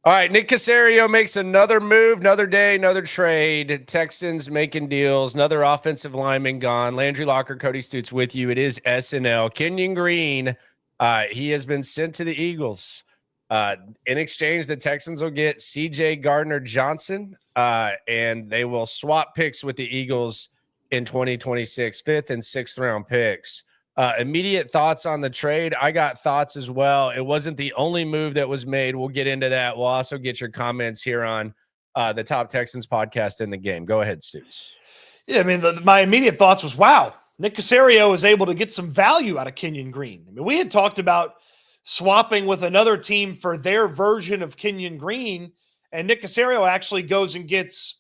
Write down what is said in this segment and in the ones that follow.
All right, Nick Caserio makes another move, another day, another trade. Texans making deals, another offensive lineman gone. Landry Locker, Cody Stoots with you. It is SNL. Kenyon Green, he has been sent to the Eagles. In exchange, the Texans will get CJ Gardner-Johnson, and they will swap picks with the Eagles in 2026, 5th and 6th round picks. Immediate thoughts on the trade. I got thoughts as well. It wasn't the only move that was made. We'll get into that. We'll also get your comments here on the Top Texans podcast in the game. Go ahead, Stoots. Yeah, I mean, my immediate thoughts was, wow, Nick Caserio was able to get some value out of Kenyon Green. I mean, we had talked about swapping with another team for their version of Kenyon Green, and Nick Caserio actually goes and gets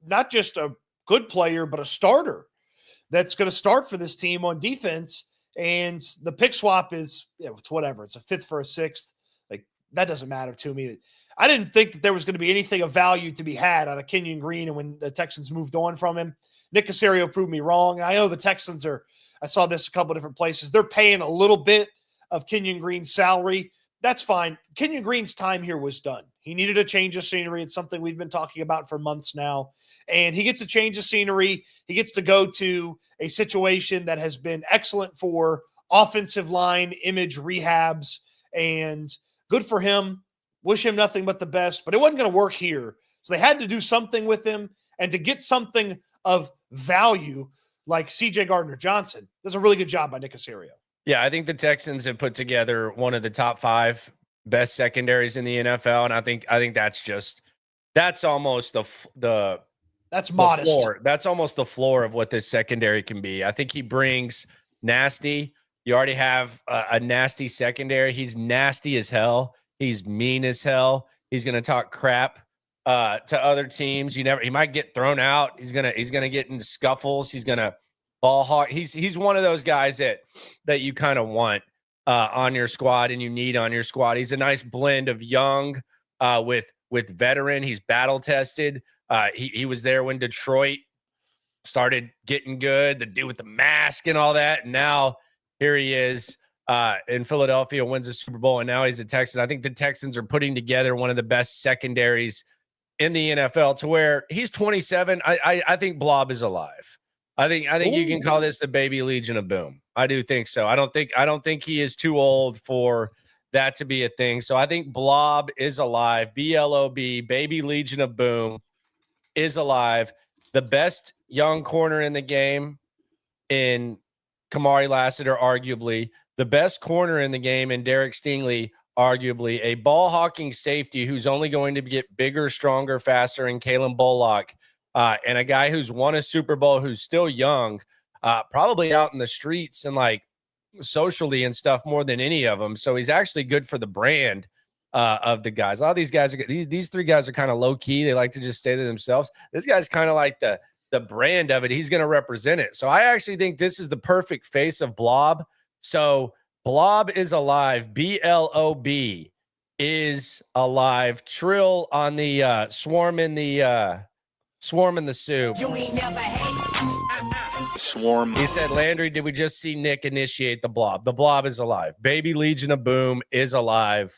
not just a good player, but a starter that's going to start for this team on defense. And the pick swap is, it's whatever. It's a 5th for a 6th. Like, that doesn't matter to me. I didn't think that there was going to be anything of value to be had out of Kenyon Green. And when the Texans moved on from him, Nick Caserio proved me wrong. And I know the Texans I saw this a couple of different places. They're paying a little bit of Kenyon Green's salary. That's fine. Kenyon Green's time here was done. He needed a change of scenery. It's something we've been talking about for months now. And he gets a change of scenery. He gets to go to a situation that has been excellent for offensive line image rehabs, and good for him. Wish him nothing but the best, but it wasn't going to work here. So they had to do something with him, and to get something of value like CJ Gardner-Johnson, does a really good job by Nick Caserio. Yeah, I think the Texans have put together one of the top 5 best secondaries in the NFL, and I think that's almost that's modest. Floor. That's almost the floor of what this secondary can be. I think he brings nasty. You already have a nasty secondary. He's nasty as hell. He's mean as hell. He's going to talk crap to other teams. He might get thrown out. He's going to get in scuffles. He's going to ball hawk. He's one of those guys that you kind of want on your squad and you need on your squad. He's a nice blend of young with veteran. He's battle tested. He was there when Detroit started getting good, the dude with the mask and all that. And now here he is in Philadelphia, wins the Super Bowl, and now he's a Texan. I think the Texans are putting together one of the best secondaries in the NFL to where he's 27. I think Blob is alive. I think you can call this the baby Legion of Boom. I do think so. I don't think he is too old for that to be a thing. So I think Blob is alive. B-L-O-B, baby Legion of Boom is alive. The best young corner in the game in Kamari Lassiter, arguably. The best corner in the game in Derek Stingley, arguably. A ball-hawking safety who's only going to get bigger, stronger, faster, and Kalen Bullock. And a guy who's won a Super Bowl, who's still young, probably out in the streets and like socially and stuff more than any of them. So he's actually good for the brand of the guys. A lot of these guys, these 3 guys are kind of low key. They like to just stay to themselves. This guy's kind of like the brand of it. He's going to represent it. So I actually think this is the perfect face of Blob. So Blob is alive. B-L-O-B is alive. Trill on the swarm in the soup. You ain't never had swarm. He said, Landry, did we just see Nick initiate the Blob? The Blob is alive. Baby Legion of Boom is alive.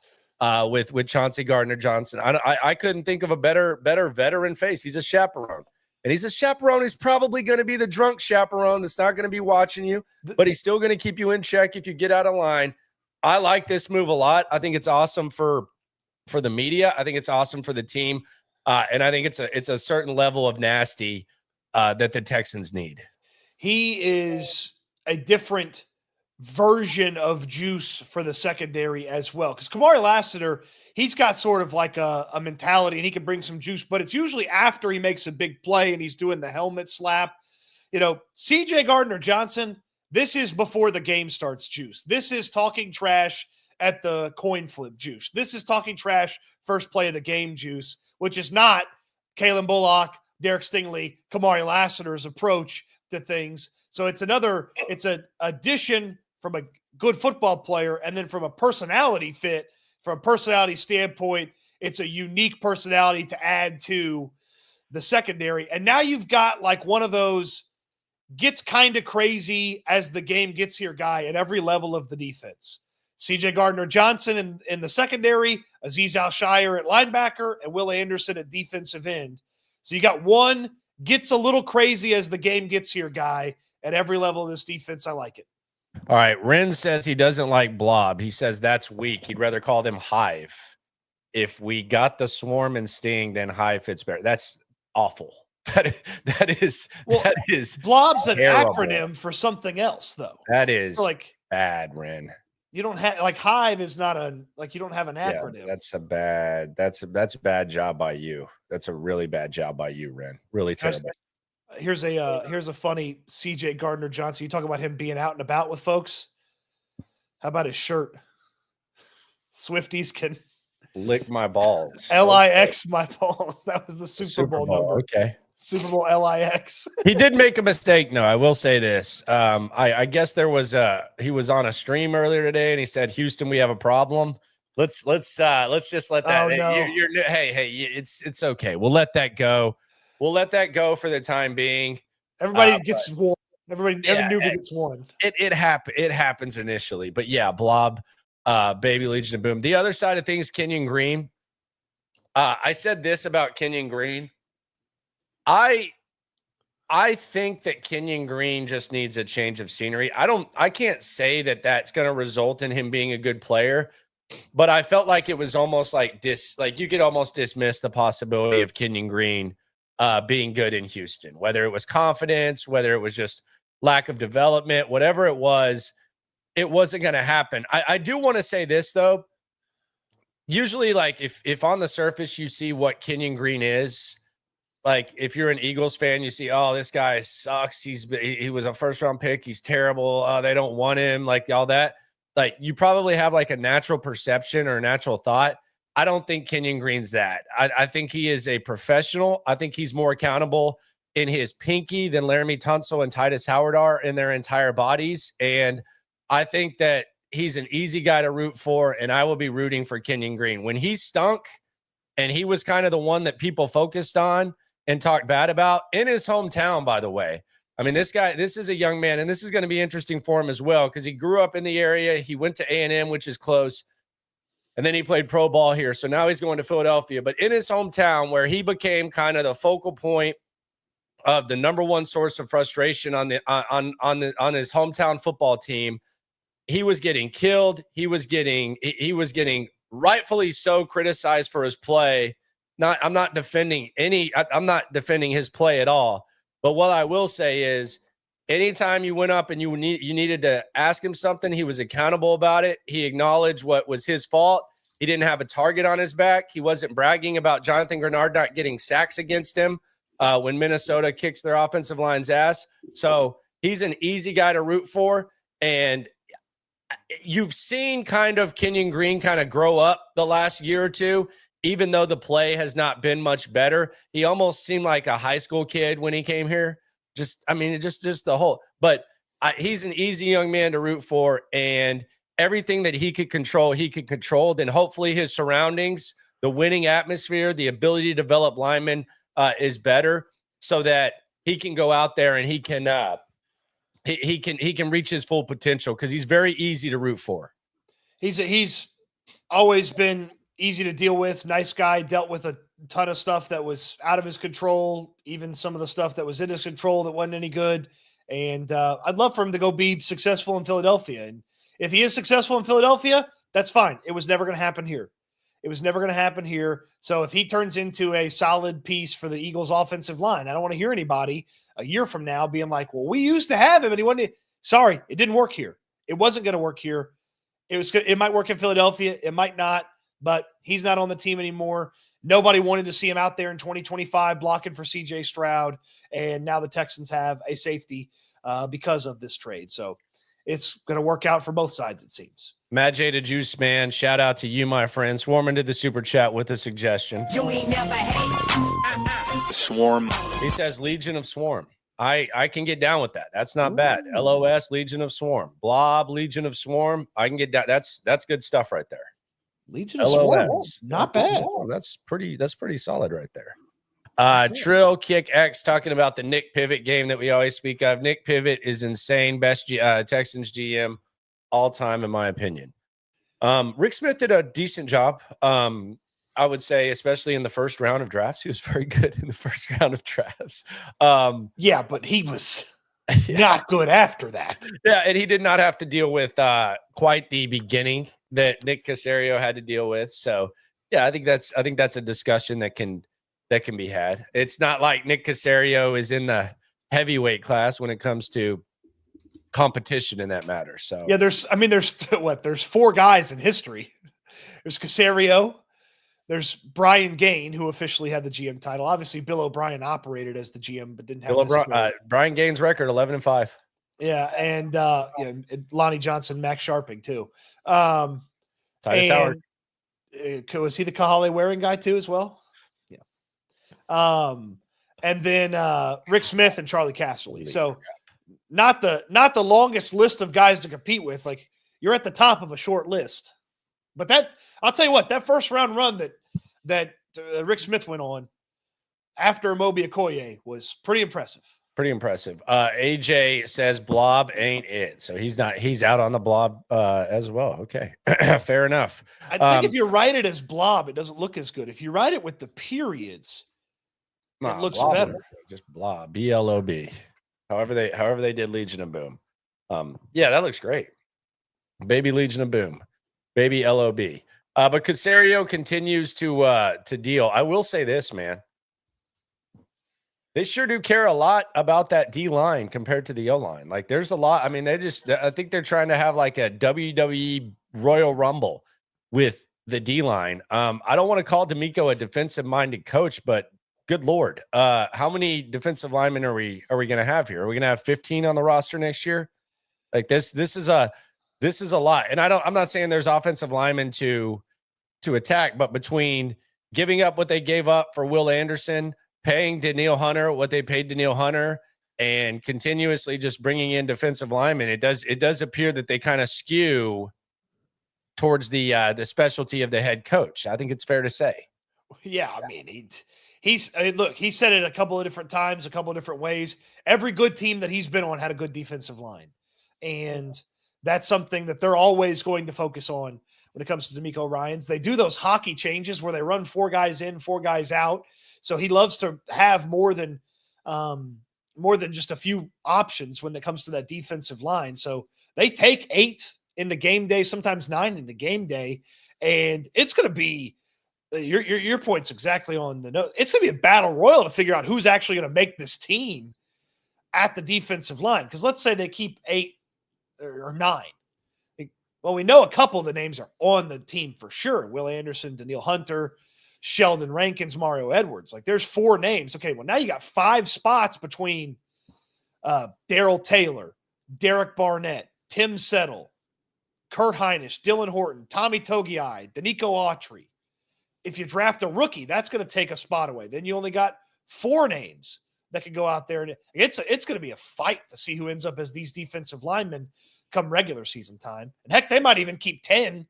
With Chauncey Gardner-Johnson. I couldn't think of a better veteran face. He's a chaperone. And he's a chaperone. He's probably going to be the drunk chaperone that's not going to be watching you, but he's still going to keep you in check if you get out of line. I like this move a lot. I think it's awesome for the media. I think it's awesome for the team. And I think it's a certain level of nasty that the Texans need. He is a different version of juice for the secondary as well. Because Kamari Lassiter, he's got sort of like a mentality and he can bring some juice, but it's usually after he makes a big play and he's doing the helmet slap. CJ Gardner-Johnson, this is before the game starts juice. This is talking trash at the coin flip juice. This is talking trash first play of the game juice, which is not Kalen Bullock, Derek Stingley, Kamari Lassiter's approach to things. So it's an addition from a good football player, and then from a personality fit, from a personality standpoint, it's a unique personality to add to the secondary. And now you've got like one of those gets kind of crazy as the game gets here guy at every level of the defense. CJ Gardner-Johnson in the secondary, Azeez Al-Shire at linebacker, and Will Anderson at defensive end. So you got one gets a little crazy as the game gets here guy at every level of this defense. I like it. All right. Ren says he doesn't like Blob. He says that's weak. He'd rather call them Hive. If we got the Swarm and Sting, then Hive fits better. That's awful. That is Blob's an terrible. acronym for something else, though. That is like bad, Ren. You don't have like Hive is not you don't have an acronym. Yeah, that's a bad job by you. That's a really bad job by you, Ren. Really terrible. Here's a funny CJ Gardner-Johnson. You talk about him being out and about with folks. How about his shirt? Swifties can lick my balls. LIX my balls. That was the Super Bowl number. Okay. Super Bowl LIX. He did make a mistake. No, I will say this. I guess he was on a stream earlier today and he said, Houston, we have a problem. Let's just let that. Oh, no. Hey, it's okay. We'll let that go. We'll let that go for the time being. Everybody gets one. Every newbie gets one. It happens initially, but yeah, Blob, baby Legion of Boom. The other side of things, Kenyon Green. I said this about Kenyon Green. I think that Kenyon Green just needs a change of scenery. I can't say that that's going to result in him being a good player, but I felt like it was almost like you could almost dismiss the possibility of Kenyon Green being good in Houston, whether it was confidence, whether it was just lack of development, whatever it was, it wasn't going to happen. I do want to say this though. Usually, like if on the surface you see what Kenyon Green is, like if you're an Eagles fan, you see, oh, this guy sucks. He was a first round pick. He's terrible. They don't want him. Like all that. Like you probably have like a natural perception or a natural thought. I don't think Kenyon Green's that. I think he is a professional. I think he's more accountable in his pinky than Laramie Tunsil and Titus Howard are in their entire bodies. And I think that he's an easy guy to root for, and I will be rooting for Kenyon Green. When he stunk and he was kind of the one that people focused on and talked bad about in his hometown, by the way. I mean, this is a young man, and this is going to be interesting for him as well because he grew up in the area. He went to A&M, which is close, and then he played pro ball here. So now he's going to Philadelphia. But in his hometown, where he became kind of the focal point of the number one source of frustration on his hometown football team, he was getting killed. He was getting rightfully so criticized for his play. I'm not defending his play at all. But what I will say is anytime you went up and you needed to ask him something, he was accountable about it. He acknowledged what was his fault. He didn't have a target on his back. He wasn't bragging about Jonathan Grenard not getting sacks against him when Minnesota kicks their offensive line's ass. So he's an easy guy to root for. And you've seen kind of Kenyon Green kind of grow up the last year or two. Even though the play has not been much better, he almost seemed like a high school kid when he came here. Just the whole, but he's an easy young man to root for, and everything that he could control. Then hopefully his surroundings, the winning atmosphere, the ability to develop linemen is better so that he can go out there and he can reach his full potential because he's very easy to root for. He's always been easy to deal with, nice guy, dealt with a ton of stuff that was out of his control, even some of the stuff that was in his control that wasn't any good. And I'd love for him to go be successful in Philadelphia. And if he is successful in Philadelphia, that's fine. It was never going to happen here. So if he turns into a solid piece for the Eagles offensive line, I don't want to hear anybody a year from now being like, well, we used to have him and he wasn't. Sorry, it didn't work here. It wasn't going to work here. It might work in Philadelphia. It might not. But he's not on the team anymore. Nobody wanted to see him out there in 2025 blocking for C.J. Stroud, and now the Texans have a safety because of this trade. So it's going to work out for both sides, it seems. Matt J. the Juice Man, shout out to you, my friend. Swarm into the super chat with a suggestion. You ain't never hate. Swarm. He says Legion of Swarm. I can get down with that. That's not bad. LOS, Legion of Swarm. Blob, Legion of Swarm. I can get down. That's good stuff right there. Legion of Swarm, not bad. Oh, that's pretty solid right there. Trill Kick X talking about the Nick Pivot game that we always speak of. Nick Pivot is insane. Best Texans GM all time, in my opinion. Rick Smith did a decent job. I would say, especially in the first round of drafts, he was very good in the first round of drafts. Yeah, but he was yeah, not good after that. yeah, and he did not have to deal with quite the beginning that Nick Caserio had to deal with. So, yeah, I think that's a discussion that can be had. It's not like Nick Caserio is in the heavyweight class when it comes to competition in that matter. So, Yeah, there's what? There's 4 guys in history. There's Caserio. There's Brian Gain, who officially had the GM title. Obviously, Bill O'Brien operated as the GM, but didn't have Brian Gain's record 11-5. Yeah, and Lonnie Johnson, Max Sharping too. Titus Howard. Was he the Kahale wearing guy too as well? Yeah. And then Rick Smith and Charlie Casserly. So not the longest list of guys to compete with. Like, you're at the top of a short list. But that, I'll tell you what, that first round run that Rick Smith went on after Amobi Okoye was pretty impressive. Pretty impressive. AJ says blob ain't it. So he's out on the blob as well. Okay. Fair enough. I think if you write it as blob, it doesn't look as good. If you write it with the periods, it looks better. Just blob. BLOB. However they did Legion of Boom. Yeah, that looks great. Baby Legion of Boom. Baby LOB. But Caserio continues to deal. I will say this, man. They sure do care a lot about that D-line compared to the O-line. Like, there's a lot. I mean, I think they're trying to have like a WWE Royal Rumble with the D-line. I don't want to call D'Amico a defensive-minded coach, but good Lord. How many defensive linemen are we going to have here? Are we going to have 15 on the roster next year? Like, this is a lot. And I'm not saying there's offensive linemen to attack, but between giving up what they gave up for Will Anderson, paying Danielle Hunter what they paid Danielle Hunter, and continuously just bringing in defensive linemen, it does appear that they kind of skew towards the specialty of the head coach. I think it's fair to say. Yeah, I mean, he said it a couple of different times, a couple of different ways. Every good team that he's been on had a good defensive line, and that's something that they're always going to focus on when it comes to D'Amico Ryans. They do those hockey changes where they run 4 guys in, 4 guys out. So he loves to have more than just a few options when it comes to that defensive line. So they take 8 into game day, sometimes 9 into game day, and it's going to be your point's exactly on the note. It's going to be a battle royal to figure out who's actually going to make this team at the defensive line. Because let's say they keep 8 or 9. Well, we know a couple of the names are on the team for sure. Will Anderson, Danielle Hunter, Sheldon Rankins, Mario Edwards. Like, there's 4 names. Okay, well, now you got 5 spots between Darrell Taylor, Derek Barnett, Tim Settle, Kurt Heinisch, Dylan Horton, Tommy Togiai, Danico Autry. If you draft a rookie, that's going to take a spot away. Then you only got 4 names that can go out there. And it's going to be a fight to see who ends up as these defensive linemen come regular season time. And heck, they might even keep 10,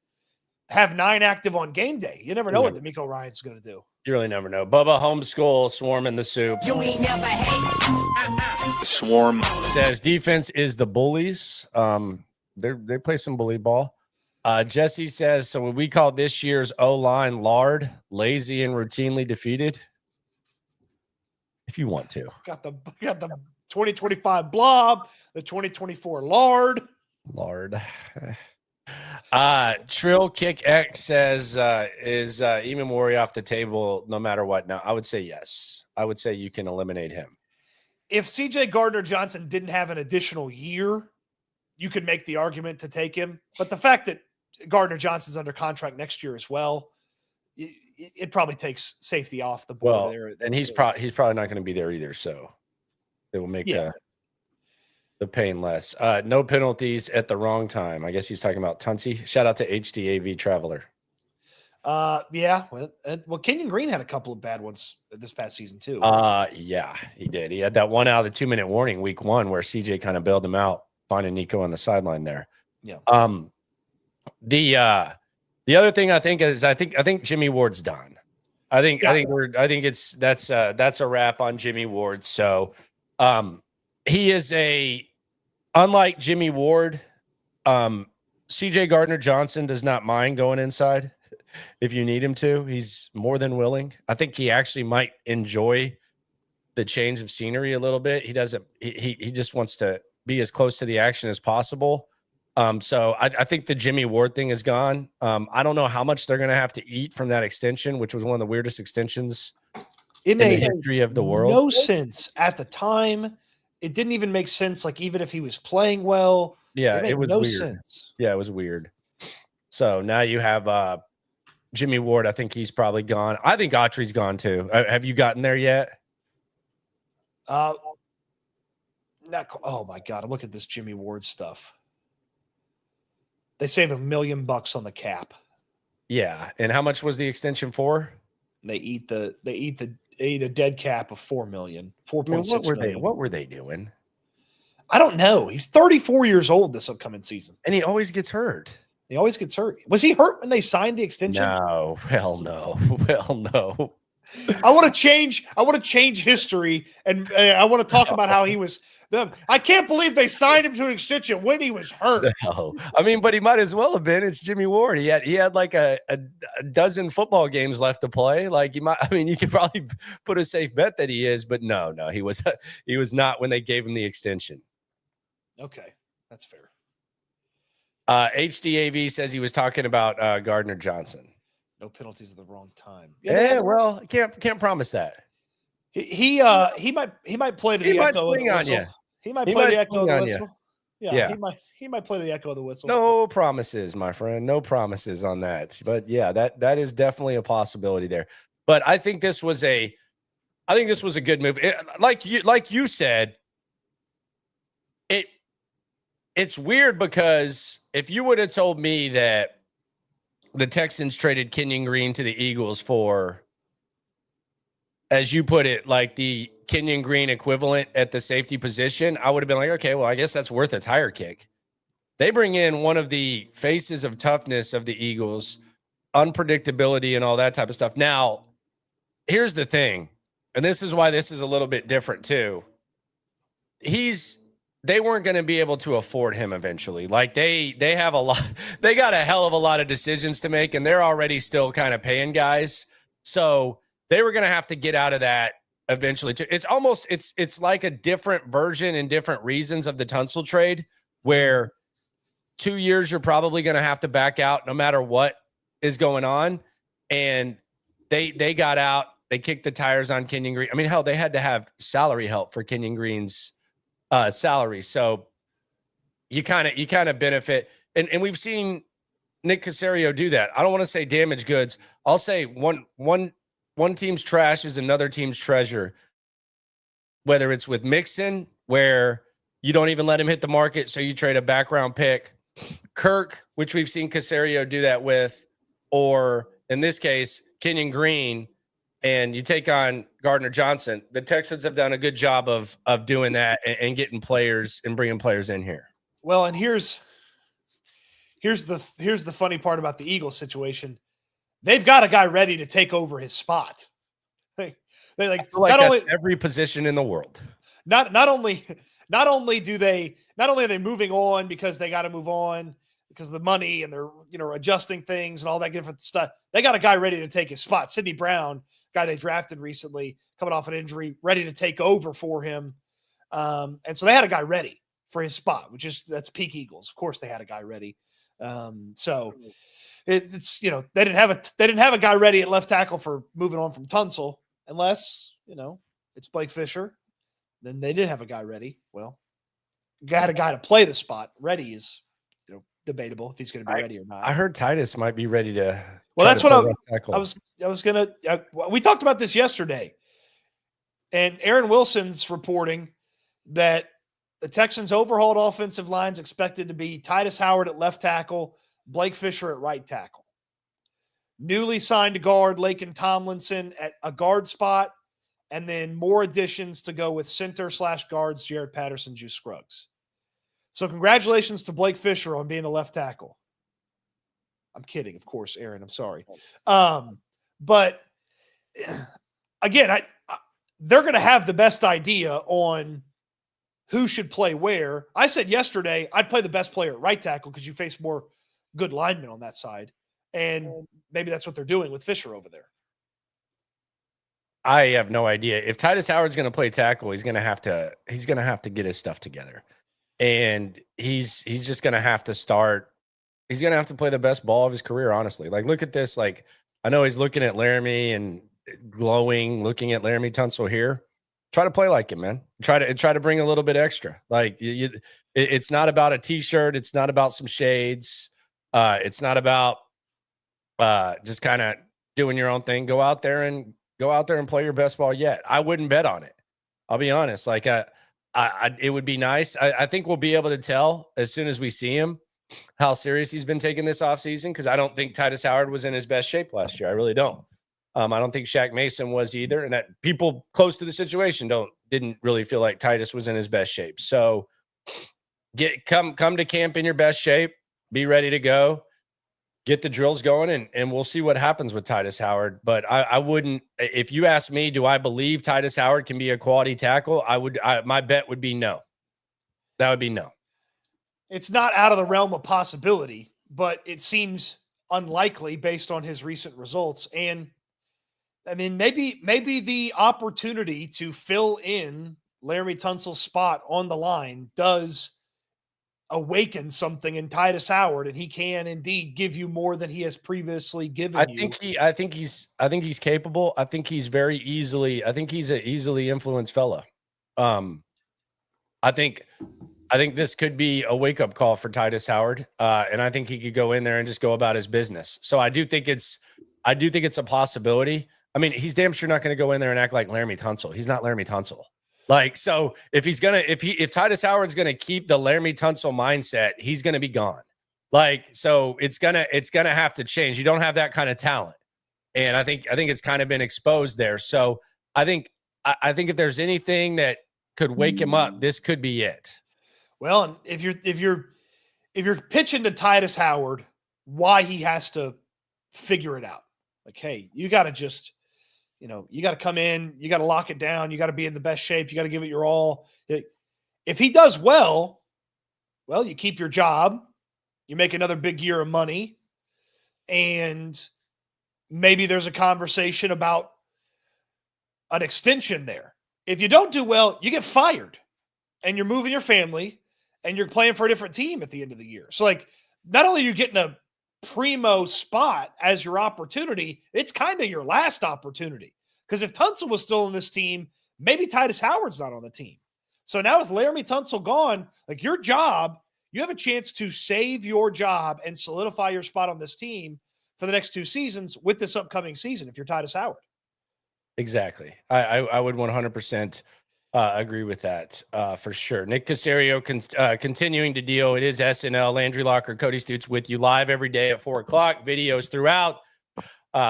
have 9 active on game day. You never know what D'Amico Ryans is going to do. You really never know. Bubba Homeschool, Swarm in the Soup. You ain't never hate. Swarm says defense is the bullies. They play some bully ball. Jesse says, so we call this year's O-line lard, lazy and routinely defeated. If you want to. Got the 2025 blob, the 2024 lard. Trill Kick X says, is Imamori off the table no matter what? No, I would say yes. I would say you can eliminate him. If CJ Gardner-Johnson didn't have an additional year, you could make the argument to take him. But the fact that Gardner-Johnson's under contract next year as well, it probably takes safety off the board there. And he's probably not going to be there either. So it will make the pain less. No penalties at the wrong time. I guess he's talking about Tunsi. Shout out to HDAV Traveler. Yeah. Well, Kenyon Green had a couple of bad ones this past season too. Yeah, he did. He had that one out of the 2-minute warning week 1 where CJ kind of bailed him out, finding Nico on the sideline there. Yeah. The other thing I think Jimmy Ward's done. I think that's a wrap on Jimmy Ward. So, he is unlike Jimmy Ward. CJ Gardner-Johnson does not mind going inside if you need him to. He's more than willing. I think he actually might enjoy the change of scenery a little bit. He doesn't. He just wants to be as close to the action as possible. So I think the Jimmy Ward thing is gone. I don't know how much they're going to have to eat from that extension, which was one of the weirdest extensions It in the made history of the world. no sense at the time. It didn't even make sense. Like even if he was playing well, Yeah, made it was no weird. sense. Yeah, it was weird. So now you have Jimmy Ward. I think he's probably gone. I think Autry's gone too. Have you gotten there yet? Oh my God. I'm looking at this Jimmy Ward stuff. They save $1 million on the cap. Yeah. And how much was the extension for? They eat a dead cap of $4 million. I mean, $4.6 what were they doing? I don't know. He's 34 years old this upcoming season. And he always gets hurt. He always gets hurt. Was he hurt when they signed the extension? No. Well, no. Well, no. I want to change history, and I want to talk about how he was. I can't believe they signed him to an extension when he was hurt. No. I mean, but he might as well have been. It's Jimmy Ward. He had like a dozen football games left to play. Like you could probably put a safe bet that he is, but no, he was not when they gave him the extension. Okay, that's fair. HDAV says he was talking about Gardner-Johnson. No penalties at the wrong time. Yeah, well, can't promise that. He might play to the echo of the whistle. He might play the echo of the whistle. Yeah, he might play to the echo of the whistle. No promises, my friend. No promises on that. But yeah, that is definitely a possibility there. But I think this was a good move. Like you said, it's weird because if you would have told me that the Texans traded Kenyon Green to the Eagles for, as you put it, like the Kenyon Green equivalent at the safety position, I would have been like, okay, well, I guess that's worth a tire kick. They bring in one of the faces of toughness of the Eagles, unpredictability and all that type of stuff. Now, here's the thing, and this is why this is a little bit different too. They weren't going to be able to afford him eventually. Like they have they got a hell of a lot of decisions to make, and they're already still kind of paying guys. So they were going to have to get out of that eventually too. It's like a different version and different reasons of the Tunsil trade, where 2 years you're probably going to have to back out no matter what is going on. And they got out, they kicked the tires on Kenyon Green. I mean, hell, they had to have salary help for Kenyon Green's salary. So you kind of benefit. And we've seen Nick Caserio do that. I don't want to say damaged goods. I'll say one team's trash is another team's treasure. Whether it's with Mixon, where you don't even let him hit the market, so you trade a background pick. Kirk, which we've seen Caserio do that with, or in this case, Kenyon Green, and you take on Gardner-Johnson. The Texans have done a good job of doing that and getting players and bringing players in here. Well, and here's the funny part about the Eagles situation. They've got a guy ready to take over his spot. They not only every position in the world. Not only are they moving on because they got to move on because of the money and they're adjusting things and all that different stuff. They got a guy ready to take his spot. Sidney Brown, guy they drafted recently, coming off an injury, ready to take over for him. And so they had a guy ready for his spot, that's peak Eagles. Of course they had a guy ready. So it's they didn't have a guy ready at left tackle for moving on from Tunsil, unless it's Blake Fisher. Then they did have a guy ready. Well, got a guy to play the spot. Ready is debatable if he's going to be ready or not. I heard Titus might be ready to. Well, that's what I was going to. We talked about this yesterday, and Aaron Wilson's reporting that the Texans' overhauled offensive line's expected to be Titus Howard at left tackle, Blake Fisher at right tackle. Newly signed guard Laken Tomlinson at a guard spot, and then more additions to go with center/guards Jared Patterson, Juice Scruggs. So congratulations to Blake Fisher on being the left tackle. I'm kidding, of course, Aaron. I'm sorry. But again, they're going to have the best idea on who should play where. I said yesterday I'd play the best player at right tackle because you face more good linemen on that side. And maybe that's what they're doing with Fisher over there. I have no idea. If Titus Howard's going to play tackle, he's going to have to get his stuff together. And he's just going to have to start. He's going to have to play the best ball of his career, honestly. Like, look at this. Like, I know he's looking at Laramie and glowing, looking at Laramie Tunsil here. Try to play like him, man. Try to bring a little bit extra. Like, it's not about a T-shirt. It's not about some shades. It's not about just kind of doing your own thing. Go out there and play your best ball yet. I wouldn't bet on it. I'll be honest. Like, it would be nice. I think we'll be able to tell as soon as we see him how serious he's been taking this offseason, because I don't think Titus Howard was in his best shape last year. I really don't. I don't think Shaq Mason was either, and that people close to the situation didn't really feel like Titus was in his best shape. So come to camp in your best shape, be ready to go, get the drills going, and we'll see what happens with Titus Howard. But I wouldn't, if you ask me, do I believe Titus Howard can be a quality tackle? My bet would be no. That would be no. It's not out of the realm of possibility, but it seems unlikely based on his recent results. And I mean, maybe the opportunity to fill in Laramie Tunsil's spot on the line does awaken something in Titus Howard, and he can indeed give you more than he has previously given you. I think he's capable. I think he's an easily influenced fella. I think this could be a wake-up call for Titus Howard. And I think he could go in there and just go about his business. So I do think it's a possibility. I mean, he's damn sure not going to go in there and act like Laramie Tunsil. He's not Laramie Tunsil. Like, so if Titus Howard's going to keep the Laramie Tunsil mindset, he's going to be gone. Like, so it's going to have to change. You don't have that kind of talent. And I think it's kind of been exposed there. So I think if there's anything that could wake him up, this could be it. Well, and if you're pitching to Titus Howard, why he has to figure it out. Like, hey, you got to just, you got to come in, you got to lock it down, you got to be in the best shape, you got to give it your all. If he does well, you keep your job, you make another big year of money, and maybe there's a conversation about an extension there. If you don't do well, you get fired, and you're moving your family, and you're playing for a different team at the end of the year. So, like, not only are you getting a primo spot as your opportunity, it's kind of your last opportunity. Because if Tunsil was still on this team, maybe Titus Howard's not on the team. So now with Laramie Tunsil gone, like, your job, you have a chance to save your job and solidify your spot on this team for the next 2 seasons with this upcoming season if you're Titus Howard. Exactly. I would 100% agree with that for sure. Nick Caserio continuing to deal. It is SNL. Landry Locker, Cody Stoots with you live every day at 4:00. Videos throughout.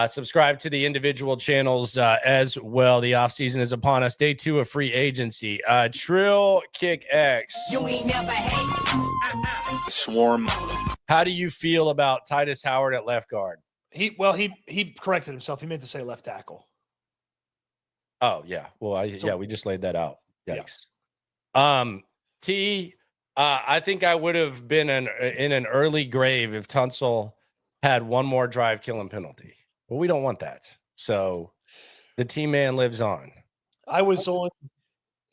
Subscribe to the individual channels as well. The offseason is upon us. Day 2 of free agency. Trill Kick X. You ain't never hate. Swarm. How do you feel about Titus Howard at left guard? He corrected himself. He meant to say left tackle. Oh, yeah. Well, we just laid that out. Yikes. Yeah. I think I would have been in an early grave if Tunsil had one more drive killing penalty. Well, we don't want that. So the team man lives on. I was on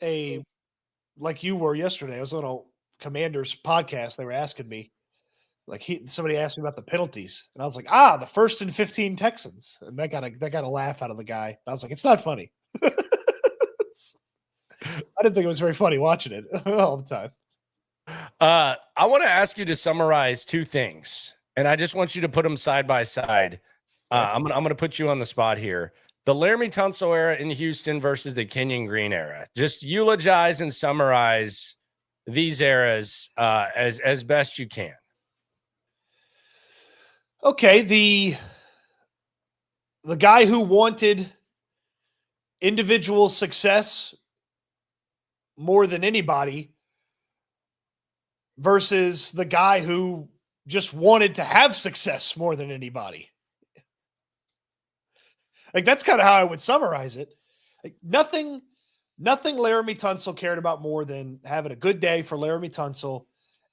like you were yesterday, I was on a Commanders podcast. They were asking me, somebody asked me about the penalties, and I was like, the 1st and 15 Texans. And that got a laugh out of the guy. I was like, it's not funny. I didn't think it was very funny watching it all the time. I want to ask you to summarize 2 things, and I just want you to put them side by side. I'm gonna put you on the spot here. The Laramie Tunsil era in Houston versus the Kenyon Green era. Just eulogize and summarize these eras as best you can. Okay, the guy who wanted individual success more than anybody versus the guy who just wanted to have success more than anybody. Like, that's kind of how I would summarize it. Like, nothing Laramie Tunsil cared about more than having a good day for Laramie Tunsil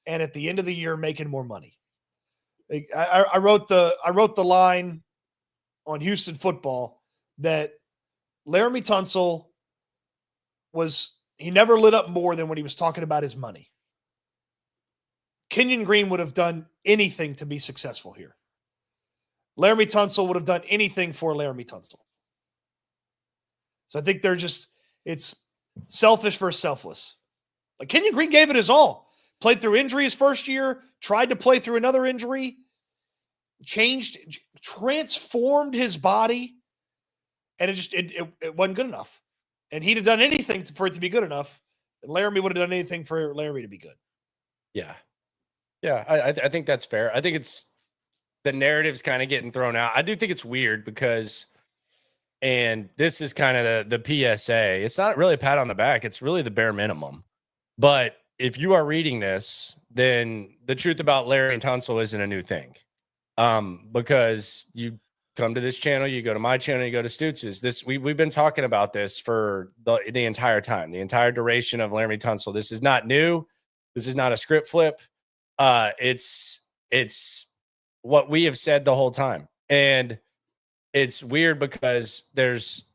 and at the end of the year making more money. I wrote the line on Houston football that Laramie Tunsil he never lit up more than when he was talking about his money. Kenyon Green would have done anything to be successful here. Laramie Tunsil would have done anything for Laramie Tunsil. So I think it's selfish versus selfless. Like Kenyon Green gave it his all. Played through injury his first year, tried to play through another injury, transformed his body, and it wasn't good enough. And he'd have done anything for it to be good enough. And Laramie would have done anything for Laramie to be good. Yeah. Yeah, I think that's fair. I think it's the narrative's kind of getting thrown out. I do think it's weird because, and this is kind of the PSA. It's not really a pat on the back. It's really the bare minimum. But if you are reading this, then the truth about Larry and Tunsil isn't a new thing. Because you come to this channel, you go to my channel, you go to Stoots's. We've been talking about this for the entire time, the entire duration of Laramie Tunsil. This is not new. This is not a script flip. It's what we have said the whole time. And it's weird because there's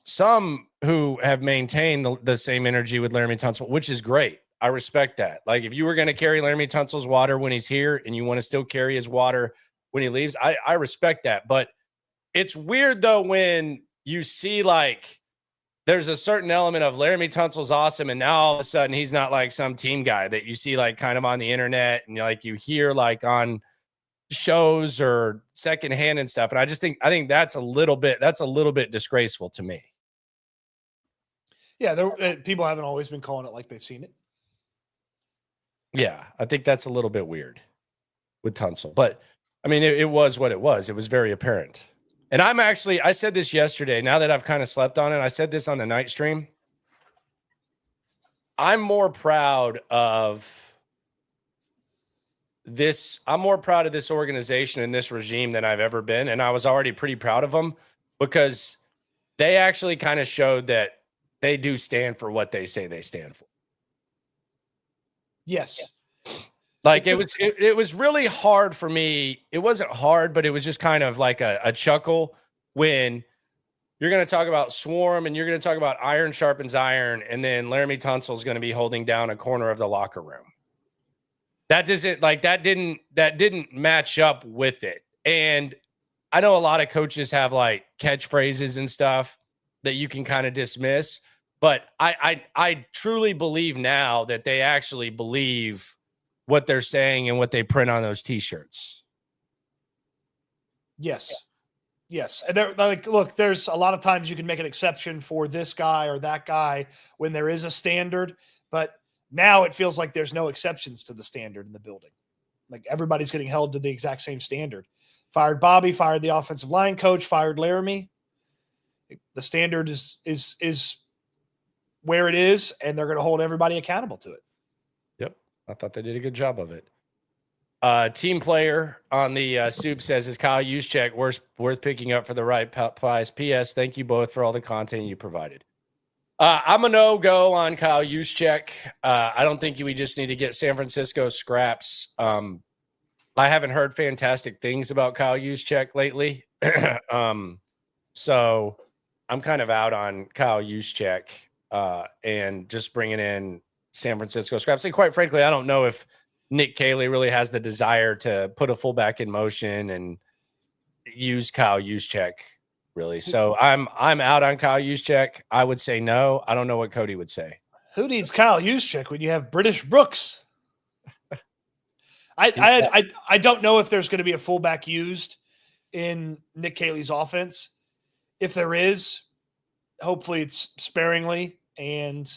some who have maintained the same energy with Laramie Tunsil, which is great. I respect that. Like if you were going to carry Laramie Tunsil's water when he's here and you want to still carry his water when he leaves, I respect that. But it's weird though, when you see like there's a certain element of Laramie Tunsil's awesome, and now all of a sudden he's not like some team guy that you see like kind of on the internet and like you hear like on shows or secondhand and stuff. And I think that's a little bit disgraceful to me. Yeah, people haven't always been calling it like they've seen it. Yeah, I think that's a little bit weird with Tunsil. But I mean, it was what it was. It was very apparent. And I said this yesterday, now that I've kind of slept on it, I said this on the night stream. I'm more proud of this organization and this regime than I've ever been. And I was already pretty proud of them because they actually kind of showed that they do stand for what they say they stand for. Yes. Like it was really hard for me. It wasn't hard, but it was just kind of like a chuckle when you're going to talk about swarm and you're going to talk about iron sharpens iron. And then Laramie Tunsil is going to be holding down a corner of the locker room. That didn't match up with it. And I know a lot of coaches have like catchphrases and stuff that you can kind of dismiss, but I truly believe now that they actually believe what they're saying and what they print on those t-shirts. Yes. And they're like, look, there's a lot of times you can make an exception for this guy or that guy when there is a standard, but now it feels like there's no exceptions to the standard in the building. Like everybody's getting held to the exact same standard. Fired Bobby, fired the offensive line coach, fired Laramie. The standard is where it is, and they're going to hold everybody accountable to it. Yep. I thought they did a good job of it. Team player on the soup says, is Kyle Juszczyk worth picking up for the right price? P.S. Thank you both for all the content you provided. I'm a no-go on Kyle Juszczyk. I don't think we just need to get San Francisco scraps. I haven't heard fantastic things about Kyle Juszczyk lately. So I'm kind of out on Kyle Juszczyk and just bringing in San Francisco scraps. And quite frankly, I don't know if Nick Caley really has the desire to put a fullback in motion and use Kyle Juszczyk, really. So I'm out on Kyle Juszczyk. I would say no. I don't know what Cody would say. Who needs Kyle Juszczyk when you have British Brooks? I don't know if there's going to be a fullback used in Nick Caley's offense. If there is, hopefully it's sparingly and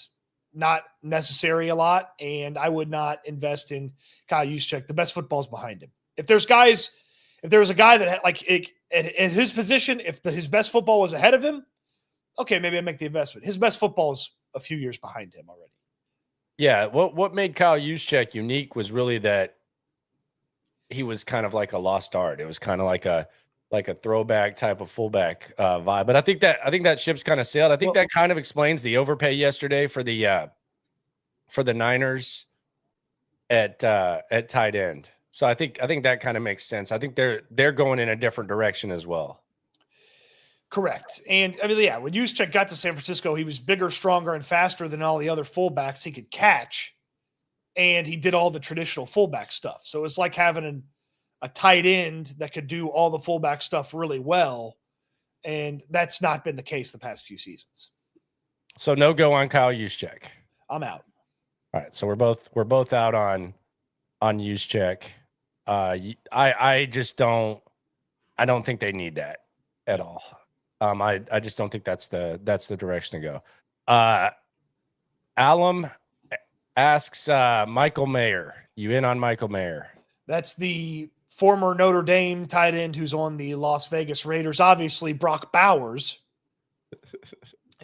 not necessary a lot. And I would not invest in Kyle Juszczyk. The best football is behind him. If there was a guy that had at his position, if his best football was ahead of him, okay, maybe I make the investment. His best football is a few years behind him already. Yeah. What made Kyle Juszczyk unique was really that he was kind of like a lost art. It was kind of like a throwback type of fullback vibe. But I think that ship's kind of sailed. I think that kind of explains the overpay yesterday for the Niners at tight end. So I think that kind of makes sense. I think they're going in a different direction as well. Correct. And I mean, yeah, when Juszczyk got to San Francisco, he was bigger, stronger, and faster than all the other fullbacks he could catch. And he did all the traditional fullback stuff. So it's like having a tight end that could do all the fullback stuff really well. And that's not been the case the past few seasons. So no go on Kyle Juszczyk. I'm out. All right. So we're both out on Juszczyk. I just don't think they need that at all. I just don't think that's the direction to go. Alum asks Michael Mayer. You in on Michael Mayer? That's the former Notre Dame tight end who's on the Las Vegas Raiders. Obviously, Brock Bowers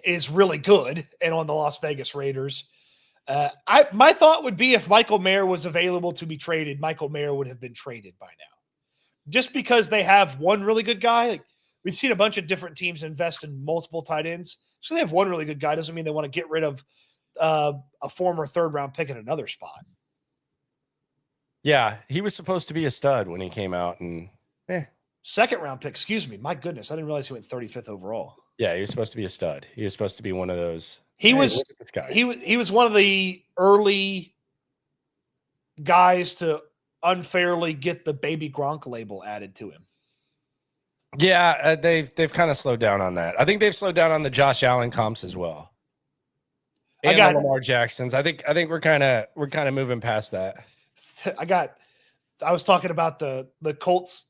is really good and on the Las Vegas Raiders. My thought would be if Michael Mayer was available to be traded, Michael Mayer would have been traded by now. Just because they have one really good guy. Like, we've seen a bunch of different teams invest in multiple tight ends. So they have one really good guy doesn't mean they want to get rid of a former third-round pick at another spot. Yeah, he was supposed to be a stud when he came out, and second-round pick. Excuse me. My goodness, I didn't realize he went 35th overall. Yeah, he was supposed to be a stud. He was supposed to be one of those. He was one of the early guys to unfairly get the baby Gronk label added to him. Yeah, they've kind of slowed down on that. I think they've slowed down on the Josh Allen comps as well. And the Lamar Jacksons. I think we're kind of moving past that. I was talking about the Colts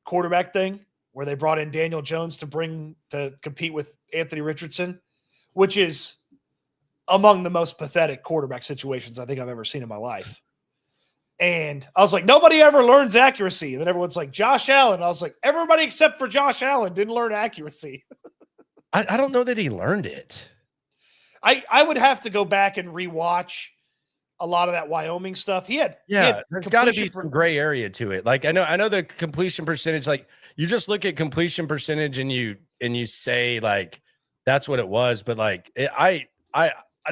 quarterback thing where they brought in Daniel Jones to compete with Anthony Richardson, which is among the most pathetic quarterback situations I think I've ever seen in my life. And I was like, nobody ever learns accuracy. And then everyone's like, Josh Allen. I was like, everybody except for Josh Allen didn't learn accuracy. I don't know that he learned it. I would have to go back and rewatch a lot of that Wyoming stuff. There's got to be some gray area to it. Like I know the completion percentage, like you just look at completion percentage and you say like, that's what it was. But like,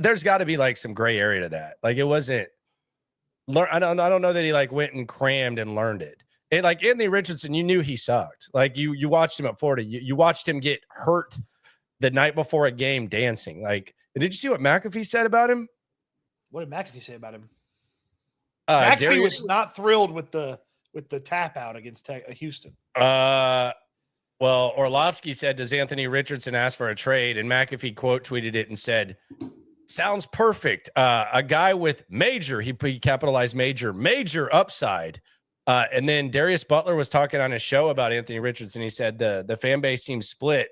there's got to be like some gray area to that. Like it wasn't, I don't know that he like went and crammed and learned it. And like Anthony Richardson, you knew he sucked. Like you watched him at Florida. You watched him get hurt the night before a game dancing. Like, did you see what McAfee said about him? What did McAfee say about him? McAfee was not thrilled with the tap out against Houston. Well, Orlovsky said, does Anthony Richardson ask for a trade? And McAfee quote tweeted it and said, sounds perfect. A guy with major, he capitalized major upside. And then Darius Butler was talking on his show about Anthony Richardson. He said the fan base seems split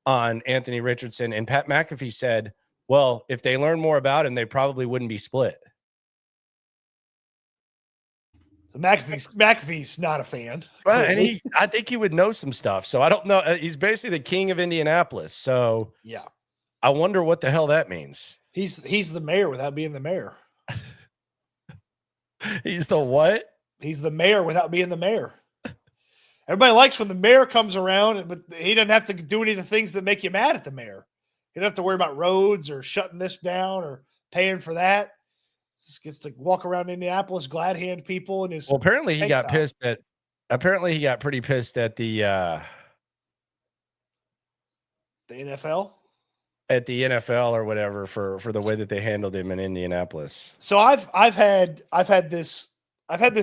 on Anthony Richardson. And Pat McAfee said, well, if they learn more about him, they probably wouldn't be split. So McAfee's not a fan. Well, and I think he would know some stuff. So I don't know. He's basically the king of Indianapolis. So yeah, I wonder what the hell that means. He's the mayor without being the mayor. He's the what? He's the mayor without being the mayor. Everybody likes when the mayor comes around, but he doesn't have to do any of the things that make you mad at the mayor. You don't have to worry about roads or shutting this down or paying for that. Just gets to walk around Indianapolis, glad hand people, and his. Well, apparently he got pissed at. Apparently he got pretty pissed at the NFL. At the NFL or whatever for the way that they handled him in Indianapolis. So I've had this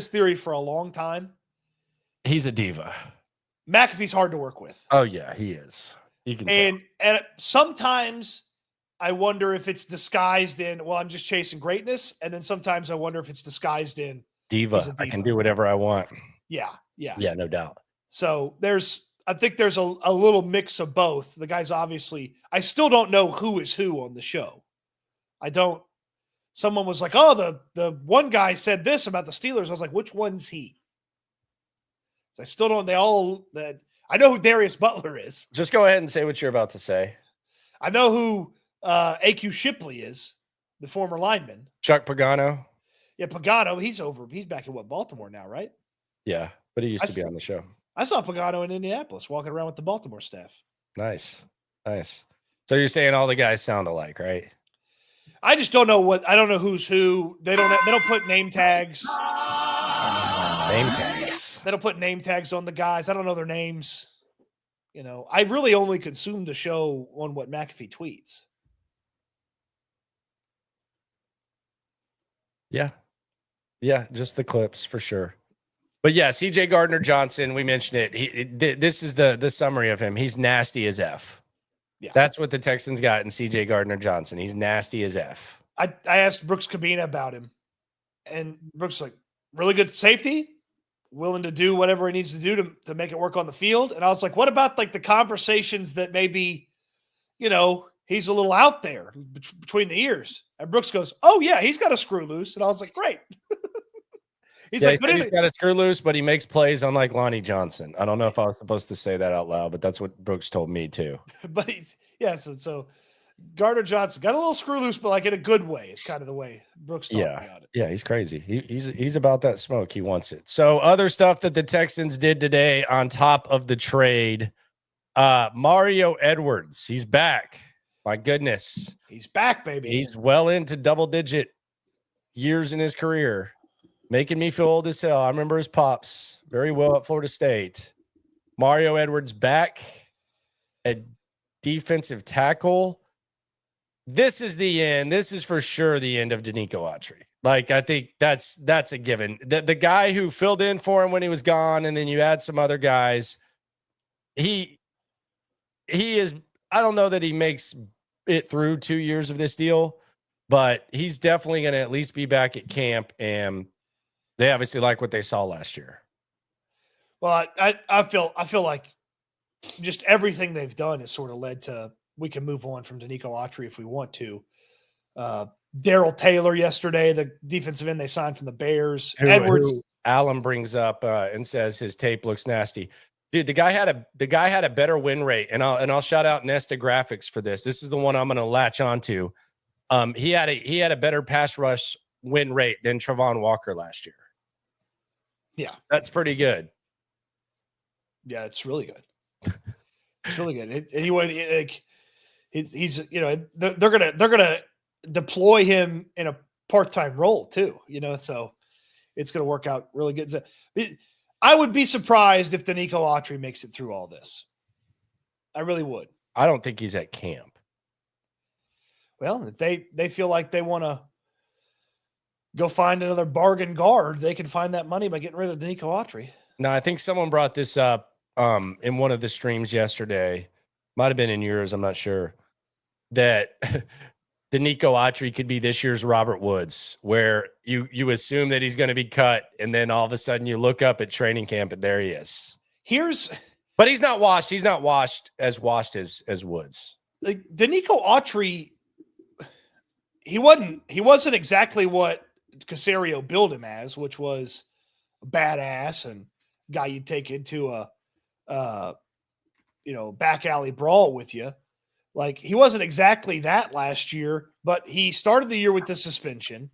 theory for a long time. He's a diva. McAfee's hard to work with. Oh yeah, he is. You can tell. And sometimes I wonder if it's disguised in, well, I'm just chasing greatness. And then sometimes I wonder if it's disguised in diva. I can do whatever I want. Yeah. Yeah, no doubt. So I think there's a little mix of both. The guy's obviously, I still don't know who is who on the show. Someone was like, oh, the one guy said this about the Steelers. I was like, which one's he? I still don't, I know who Darius Butler is. Just go ahead and say what you're about to say. I know who A.Q. Shipley is, the former lineman. Chuck Pagano. Yeah, Pagano, he's back in Baltimore now, right? Yeah, but he used to be on the show. I saw Pagano in Indianapolis walking around with the Baltimore staff. Nice. So you're saying all the guys sound alike, right? I just don't know I don't know who's who. They don't put name tags. Name tags. They don't put name tags on the guys. I don't know their names. You know, I really only consume the show on what McAfee tweets. Yeah. Yeah, just the clips for sure. But yeah, CJ Gardner-Johnson, we mentioned it. This is the summary of him. He's nasty as F. Yeah. That's what the Texans got in CJ Gardner-Johnson. He's nasty as F. I asked Brooks Cabina about him, and Brooks was like, really good safety, willing to do whatever he needs to do to make it work on the field. And I was like, what about like the conversations that maybe, you know, he's a little out there between the ears? And Brooks goes, oh yeah, he's got a screw loose. And I was like, great. He's he's got a screw loose, but he makes plays unlike Lonnie Johnson. I don't know if I was supposed to say that out loud, but that's what Brooks told me too. But so Gardner-Johnson got a little screw loose, but like in a good way. It's kind of the way Brooks talked about it. Yeah, he's crazy. He's about that smoke. He wants it. So other stuff that the Texans did today on top of the trade, Mario Edwards, he's back. My goodness. He's back, baby. He's well into double-digit years in his career, making me feel old as hell. I remember his pops very well at Florida State. Mario Edwards back at defensive tackle. This is the end. This is for sure the end of Danico Autry. Like, I think that's a given. The guy who filled in for him when he was gone, and then you add some other guys, he is, I don't know that he makes it through 2 years of this deal, but he's definitely going to at least be back at camp, and they obviously like what they saw last year. Well, I feel like just everything they've done has sort of led to we can move on from Danico Autry if we want to. Daryl Taylor yesterday, the defensive end they signed from the Bears. Edwards, who Allen brings up and says his tape looks nasty. Dude, the guy had a better win rate, and I'll shout out Nesta Graphics for this. This is the one I'm going to latch onto. He had a better pass rush win rate than Travon Walker last year. Yeah, that's pretty good. Yeah, it's really good. It's really good. He's you know they're gonna deploy him in a part-time role too. You know, so it's gonna work out really good. I would be surprised if Danico Autry makes it through all this. I really would. I don't think he's at camp. Well, if they feel like they want to go find another bargain guard, they can find that money by getting rid of Danico Autry. No, I think someone brought this up in one of the streams yesterday. Might have been in yours, I'm not sure. That Danico Autry could be this year's Robert Woods, where you assume that he's going to be cut, and then all of a sudden you look up at training camp and there he is. But he's not washed. He's not washed as Woods. Like Danico Autry, he wasn't exactly what Caserio billed him as, which was a badass and guy you'd take into a back alley brawl with you. Like, he wasn't exactly that last year, but he started the year with the suspension,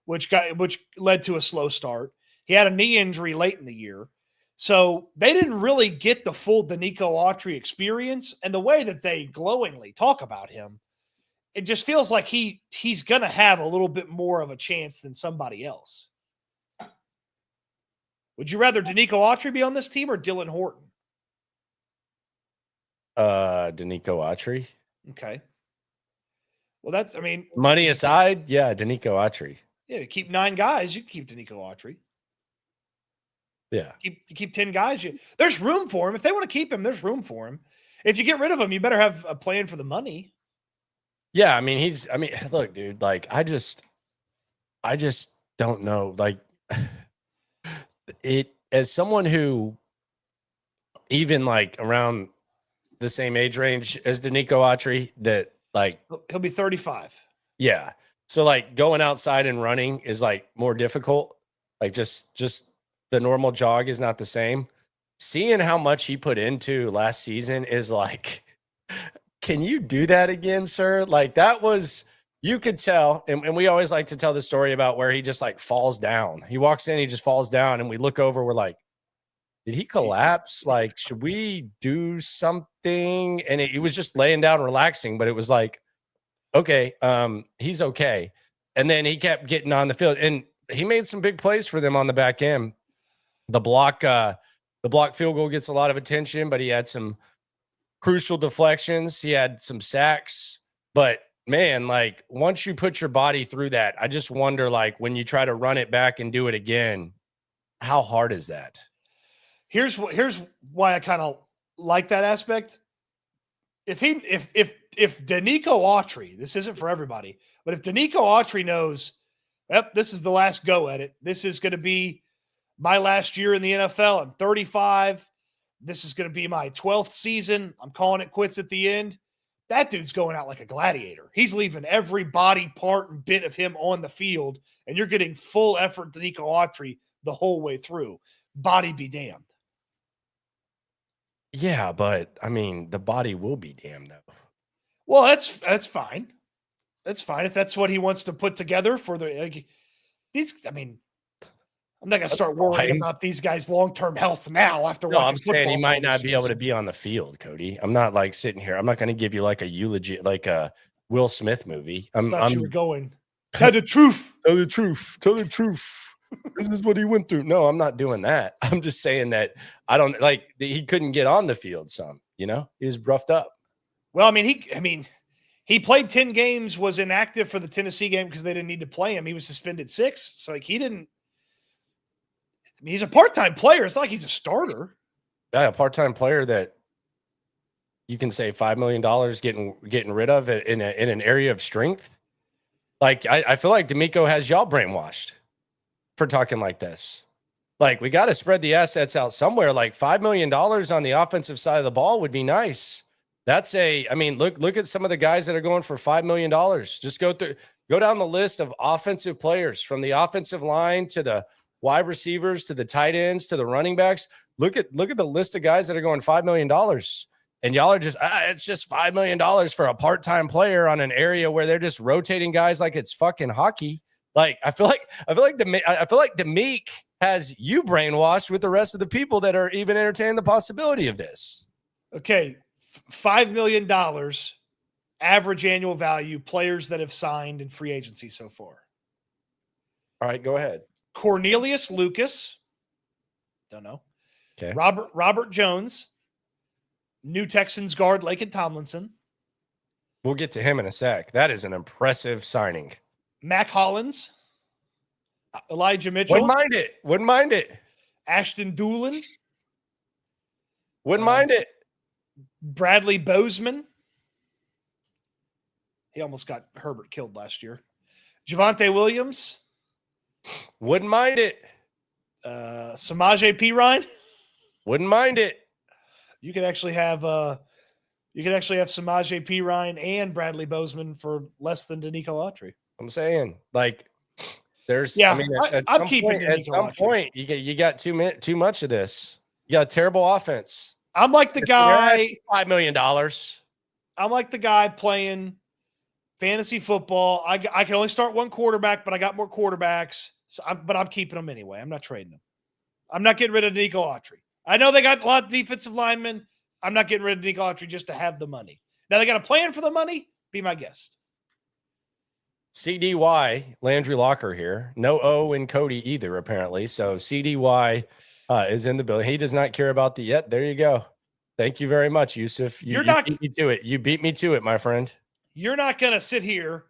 which led to a slow start. He had a knee injury late in the year. So they didn't really get the full Danico Autry experience. And the way that they glowingly talk about him, it just feels like he's going to have a little bit more of a chance than somebody else. Would you rather Danico Autry be on this team or Dylan Horton? Danico Autry. Okay. Well, money aside, yeah, Danico Autry. Yeah, you keep 9 guys, you can keep Danico Autry. Yeah. You keep 10 guys. There's room for him. If they want to keep him, there's room for him. If you get rid of him, you better have a plan for the money. Yeah, look, dude, like I just don't know. Like it, as someone who even like around the same age range as Danico Autry, that like he'll be 35. Yeah. So like going outside and running is like more difficult. Like just the normal jog is not the same. Seeing how much he put into last season is like, can you do that again, sir? Like that was, you could tell. And we always like to tell the story about where he just like falls down. He walks in, he just falls down, and we look over, we're like, did he collapse? Like, should we do something? And he was just laying down, relaxing, but it was like, okay, he's okay. And then he kept getting on the field, and he made some big plays for them on the back end. The block field goal gets a lot of attention, but he had some crucial deflections. He had some sacks, but man, like once you put your body through that, I just wonder, like when you try to run it back and do it again, how hard is that? Here's why I kind of like that aspect. If Denico Autry, this isn't for everybody, but if Denico Autry knows, yep, this is the last go at it. This is going to be my last year in the NFL. I'm 35. This is going to be my 12th season. I'm calling it quits at the end. That dude's going out like a gladiator. He's leaving every body part and bit of him on the field, and you're getting full effort Denico Autry the whole way through. Body be damned. Yeah, but I mean, the body will be damned though. Well, that's fine. That's fine if that's what he wants to put together for the these. I mean, I'm not going to start worrying about these guys' long-term health now after watching I'm saying he football might not this be season. able to be on the field, Cody. I'm not like sitting here. I'm not going to give you like a eulogy, like a Will Smith movie. I thought you were going, tell the truth. Tell the truth. Tell the truth. This is what he went through. No, I'm not doing that. I'm just saying that I don't like he couldn't get on the field some, he was roughed up. Well, he played 10 games, was inactive for the Tennessee game because they didn't need to play him. He was suspended 6. So like he didn't. I mean, he's a part-time player. It's not like he's a starter. Yeah, a part-time player that you can say $5 million getting rid of it in an area of strength. Like I feel like D'Amico has y'all brainwashed for talking like this. Like we got to spread the assets out somewhere. Like $5 million on the offensive side of the ball would be nice. Look at some of the guys that are going for $5 million. Just go down the list of offensive players from the offensive line to the wide receivers to the tight ends to the running backs. Look at the list of guys that are going $5 million. And y'all are just, it's just $5 million for a part-time player on an area where they're just rotating guys like it's fucking hockey. Like I feel like Demeek has you brainwashed with the rest of the people that are even entertaining the possibility of this. Okay, $5 million average annual value players that have signed in free agency so far. All right, go ahead. Cornelius Lucas, don't know. Okay. Robert Jones, new Texans guard Laken Tomlinson. We'll get to him in a sec. That is an impressive signing. Mac Hollins, Elijah Mitchell. Wouldn't mind it. Ashton Doolin. Wouldn't mind it. Bradley Bozeman. He almost got Herbert killed last year. Javonte Williams. Wouldn't mind it. Samaje Perine. Wouldn't mind it. You could actually have Samaje Perine and Bradley Bozeman for less than Denico Autry. I'm saying, like, there's. Yeah, I'm keeping Denico at some point. You got too much of this. You got a terrible offense. I'm like the guy. $5 million. I'm like the guy playing fantasy football. I can only start one quarterback, but I got more quarterbacks. So I'm keeping them anyway. I'm not trading them. I'm not getting rid of Denico Autry. I know they got a lot of defensive linemen. I'm not getting rid of Denico Autry just to have the money. Now they got a plan for the money. Be my guest. CDY, Landry Locker here. No O in Cody either, apparently. So CDY is in the building. He does not care about the yet. There you go. Thank you very much, Yusuf. You beat me to it. You beat me to it, my friend. You're not going to sit here,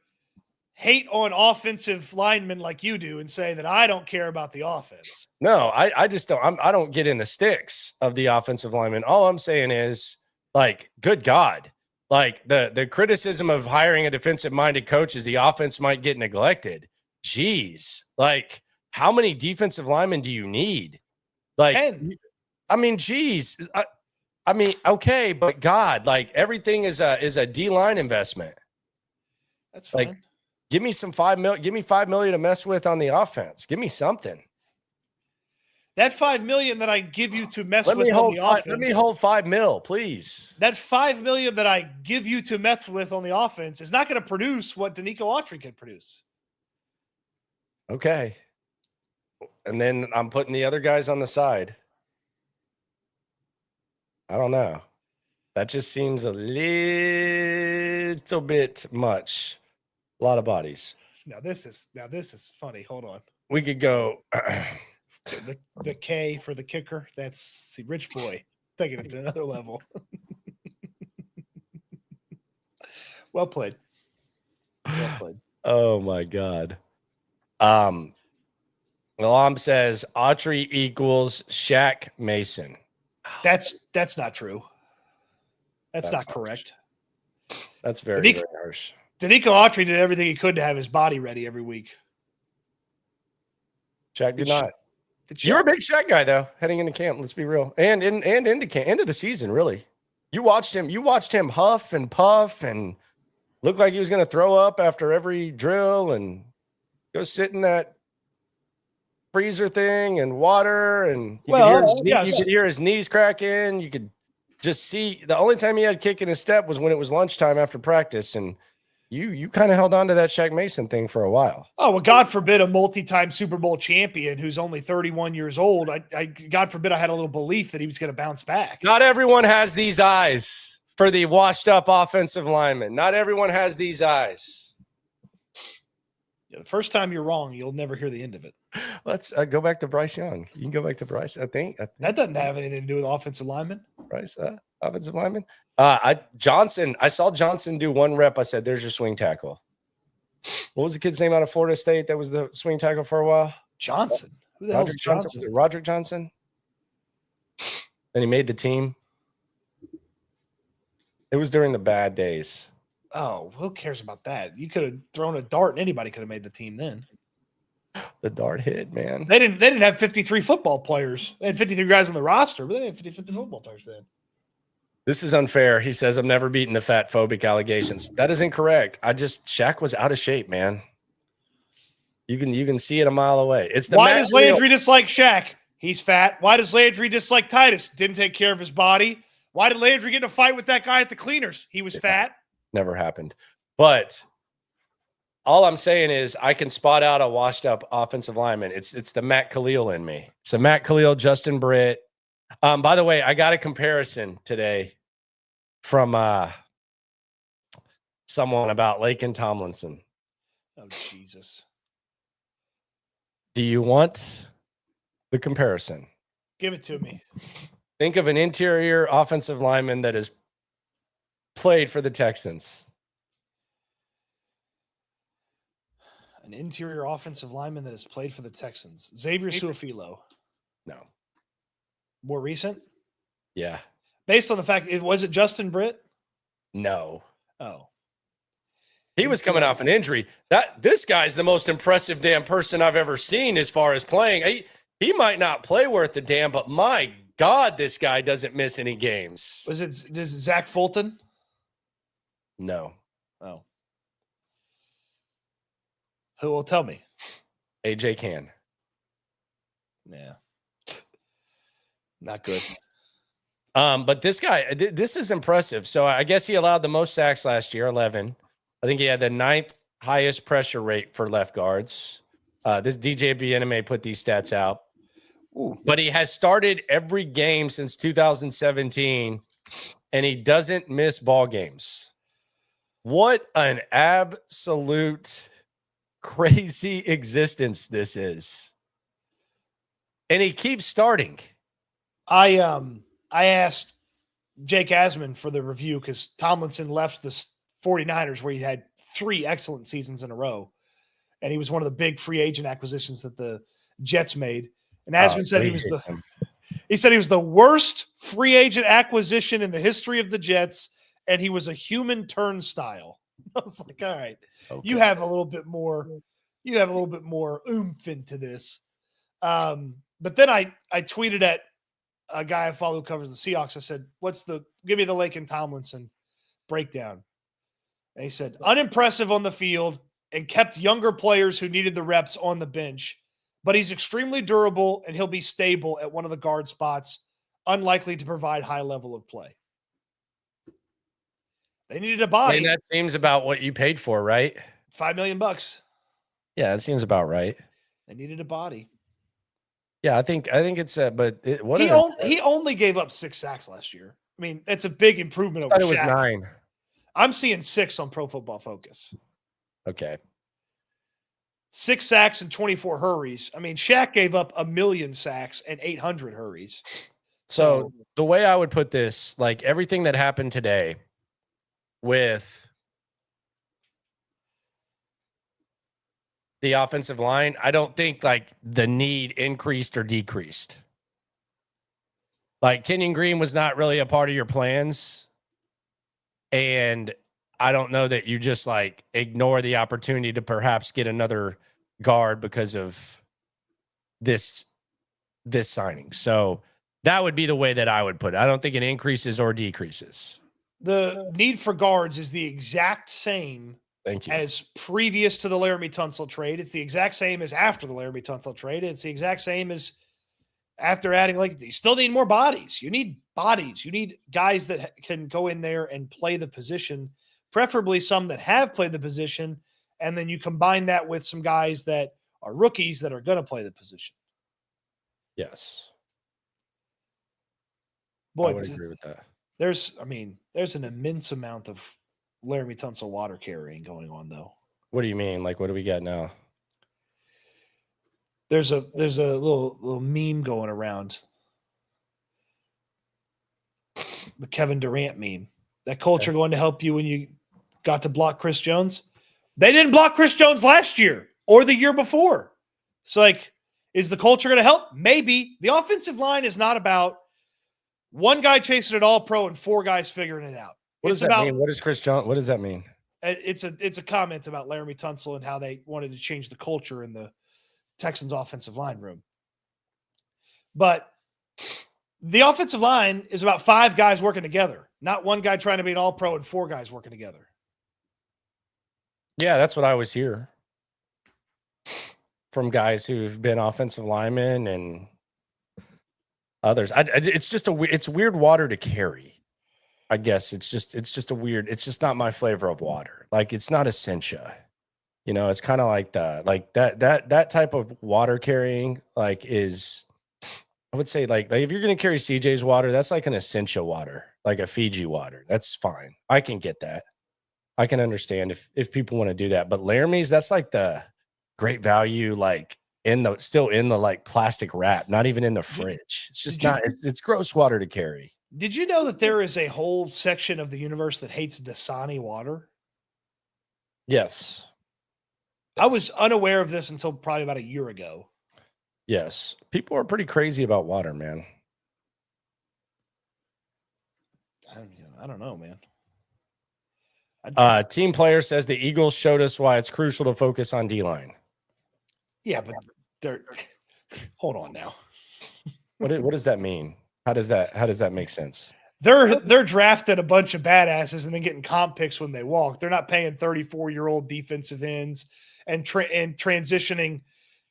hate on offensive linemen like you do and say that I don't care about the offense. No, I just don't. I don't get in the sticks of the offensive lineman. All I'm saying is, like, good God. Like, the criticism of hiring a defensive-minded coach is the offense might get neglected. Jeez. Like, how many defensive linemen do you need? Like, 10. I mean, geez. I mean, okay, but God, like, everything is a DLine investment. That's fine. Like, give me some $5 million. Give me $5 million to mess with on the offense. Give me something. That $5 million that I give you to mess with on the offense. Let me hold $5 million, please. That $5 million that I give you to mess with on the offense is not going to produce what Denico Autry can produce. Okay. And then I'm putting the other guys on the side. I don't know. That just seems a little bit much. A lot of bodies. Now this is funny. Hold on. We could go. The K for the kicker. That's the rich boy taking it to another level. Well played. Well played. Oh my God. Alam says Autry equals Shaq Mason. That's not true. That's not correct. That's very harsh. Danico Autry did everything he could to have his body ready every week. Shaq did not. You're a big Shaq guy though, heading into camp. Let's be real, and into camp, into the season. Really, you watched him huff and puff and look like he was going to throw up after every drill and go sit in that freezer thing and water, and you could hear his knees cracking. You could just see the only time he had kick in his step was when it was lunchtime after practice, and you kind of held on to that Shaq Mason thing for a while. Oh, well, God forbid a multi-time Super Bowl champion who's only 31 years old. I God forbid I had a little belief that he was going to bounce back. Not everyone has these eyes for the washed up offensive lineman. Not everyone has these eyes. Yeah, the first time you're wrong, you'll never hear the end of it. Let's go back to Bryce Young. You can go back to Bryce. I think that doesn't have anything to do with offensive lineman. Bryce, offensive lineman. Johnson. I saw Johnson do one rep. I said, "There's your swing tackle." What was the kid's name out of Florida State that was the swing tackle for a while? Johnson. Who the hell is Johnson? Was it Roderick Johnson? Then he made the team. It was during the bad days. Oh, who cares about that? You could have thrown a dart and anybody could have made the team then. The dart hit, man. They didn't have 53 football players. They had 53 guys on the roster, but they didn't have 50 football players then. This is unfair. He says, "I'm never beating the fat phobic allegations." That is incorrect. Shaq was out of shape, man. You can see it a mile away. It's the Why does Landry dislike Shaq? He's fat. Why does Landry dislike Titus? Didn't take care of his body. Why did Landry get in a fight with that guy at the cleaners? He was fat. Never happened. But all I'm saying is I can spot out a washed up offensive lineman. It's the Matt Khalil in me. It's the Matt Khalil, Justin Britt. By the way, I got a comparison today from someone about Laken Tomlinson. Oh, Jesus. Do you want the comparison? Give it to me. Think of an interior offensive lineman that has played for the Texans. An interior offensive lineman that has played for the Texans. Xavier Su'a-Filo. No. More recent? Yeah. Based on the fact, was it Justin Britt? No. Oh. He was coming off an injury. This guy's the most impressive damn person I've ever seen as far as playing. He might not play worth a damn, but my God, this guy doesn't miss any games. Was it Zach Fulton? No. Oh. Who will tell me? AJ can. Yeah. Not good. But this guy, this is impressive. So I guess he allowed the most sacks last year, 11. I think he had the 9th highest pressure rate for left guards. This DJ Bieneme put these stats out. Ooh. But he has started every game since 2017, and he doesn't miss ball games. What an absolute crazy existence this is. And he keeps starting. I asked Jake Asman for the review because Tomlinson left the 49ers where he had 3 excellent seasons in a row. And he was one of the big free agent acquisitions that the Jets made. And Asman said he said he was the worst free agent acquisition in the history of the Jets, and he was a human turnstile. I was like, all right, okay. You have a little bit more oomph into this. But then I tweeted at a guy I follow who covers the Seahawks. I said, give me the Laken Tomlinson breakdown. And he said, unimpressive on the field and kept younger players who needed the reps on the bench, but he's extremely durable and he'll be stable at one of the guard spots, unlikely to provide high level of play. They needed a body. And that seems about what you paid for, right? $5 million. Yeah, that seems about right. They needed a body. Yeah, I think it's he only gave up 6 sacks last year. I mean, that's a big improvement over Shaq. It was 9. I'm seeing 6 on Pro Football Focus. Okay. 6 sacks and 24 hurries. I mean, Shaq gave up 1,000,000 sacks and 800 hurries. So the way I would put this, like everything that happened today with the offensive line, I don't think like the need increased or decreased. Like Kenyon Green was not really a part of your plans. And I don't know that you just like ignore the opportunity to perhaps get another guard because of this signing. So that would be the way that I would put it. I don't think it increases or decreases. The need for guards is the exact same Thank you. as previous to the Laramie Tunsil trade. It's the exact same as after the Laramie Tunsil trade. It's the exact same as after adding, like, you still need more bodies. You need bodies. You need guys that can go in there and play the position, preferably some that have played the position. And then you combine that with some guys that are rookies that are going to play the position. Yes. Boy, I would agree with that. There's an immense amount of Laramie Tunsil water carrying going on, though. What do you mean? Like, what do we got now? There's a little meme going around. The Kevin Durant meme. That culture going to help you when you got to block Chris Jones. They didn't block Chris Jones last year or the year before. It's like, is the culture going to help? Maybe. The offensive line is not about one guy chasing it all pro and 4 guys figuring it out. What does that mean? What is Chris Jones? What does that mean? It's a comment about Laramie Tunsil and how they wanted to change the culture in the Texans offensive line room. But the offensive line is about 5 guys working together, not one guy trying to be an all pro and 4 guys working together. Yeah, that's what I always hear from guys who've been offensive linemen and others. It's just it's weird water to carry. I guess it's just a weird, it's just not my flavor of water. Like, it's not Essentia. You know, it's kind of like that type of water carrying, like, is, I would say, like if you're going to carry CJ's water, that's like an Essentia water, like a Fiji water. That's fine. I can get that. I can understand if people want to do that. But Laramie's, that's like the great value, like still in the like plastic wrap, not even in the fridge. It's just it's gross water to carry. Did you know that there is a whole section of the universe that hates Dasani water? Yes. I was unaware of this until probably about a year ago. Yes. People are pretty crazy about water, man. I don't know, man. Team player says the Eagles showed us why it's crucial to focus on DLine. Yeah, but they're hold on now. What does that mean? How does that make sense? They're drafting a bunch of badasses and then getting comp picks when they walk. They're not paying 34-year-old defensive ends and transitioning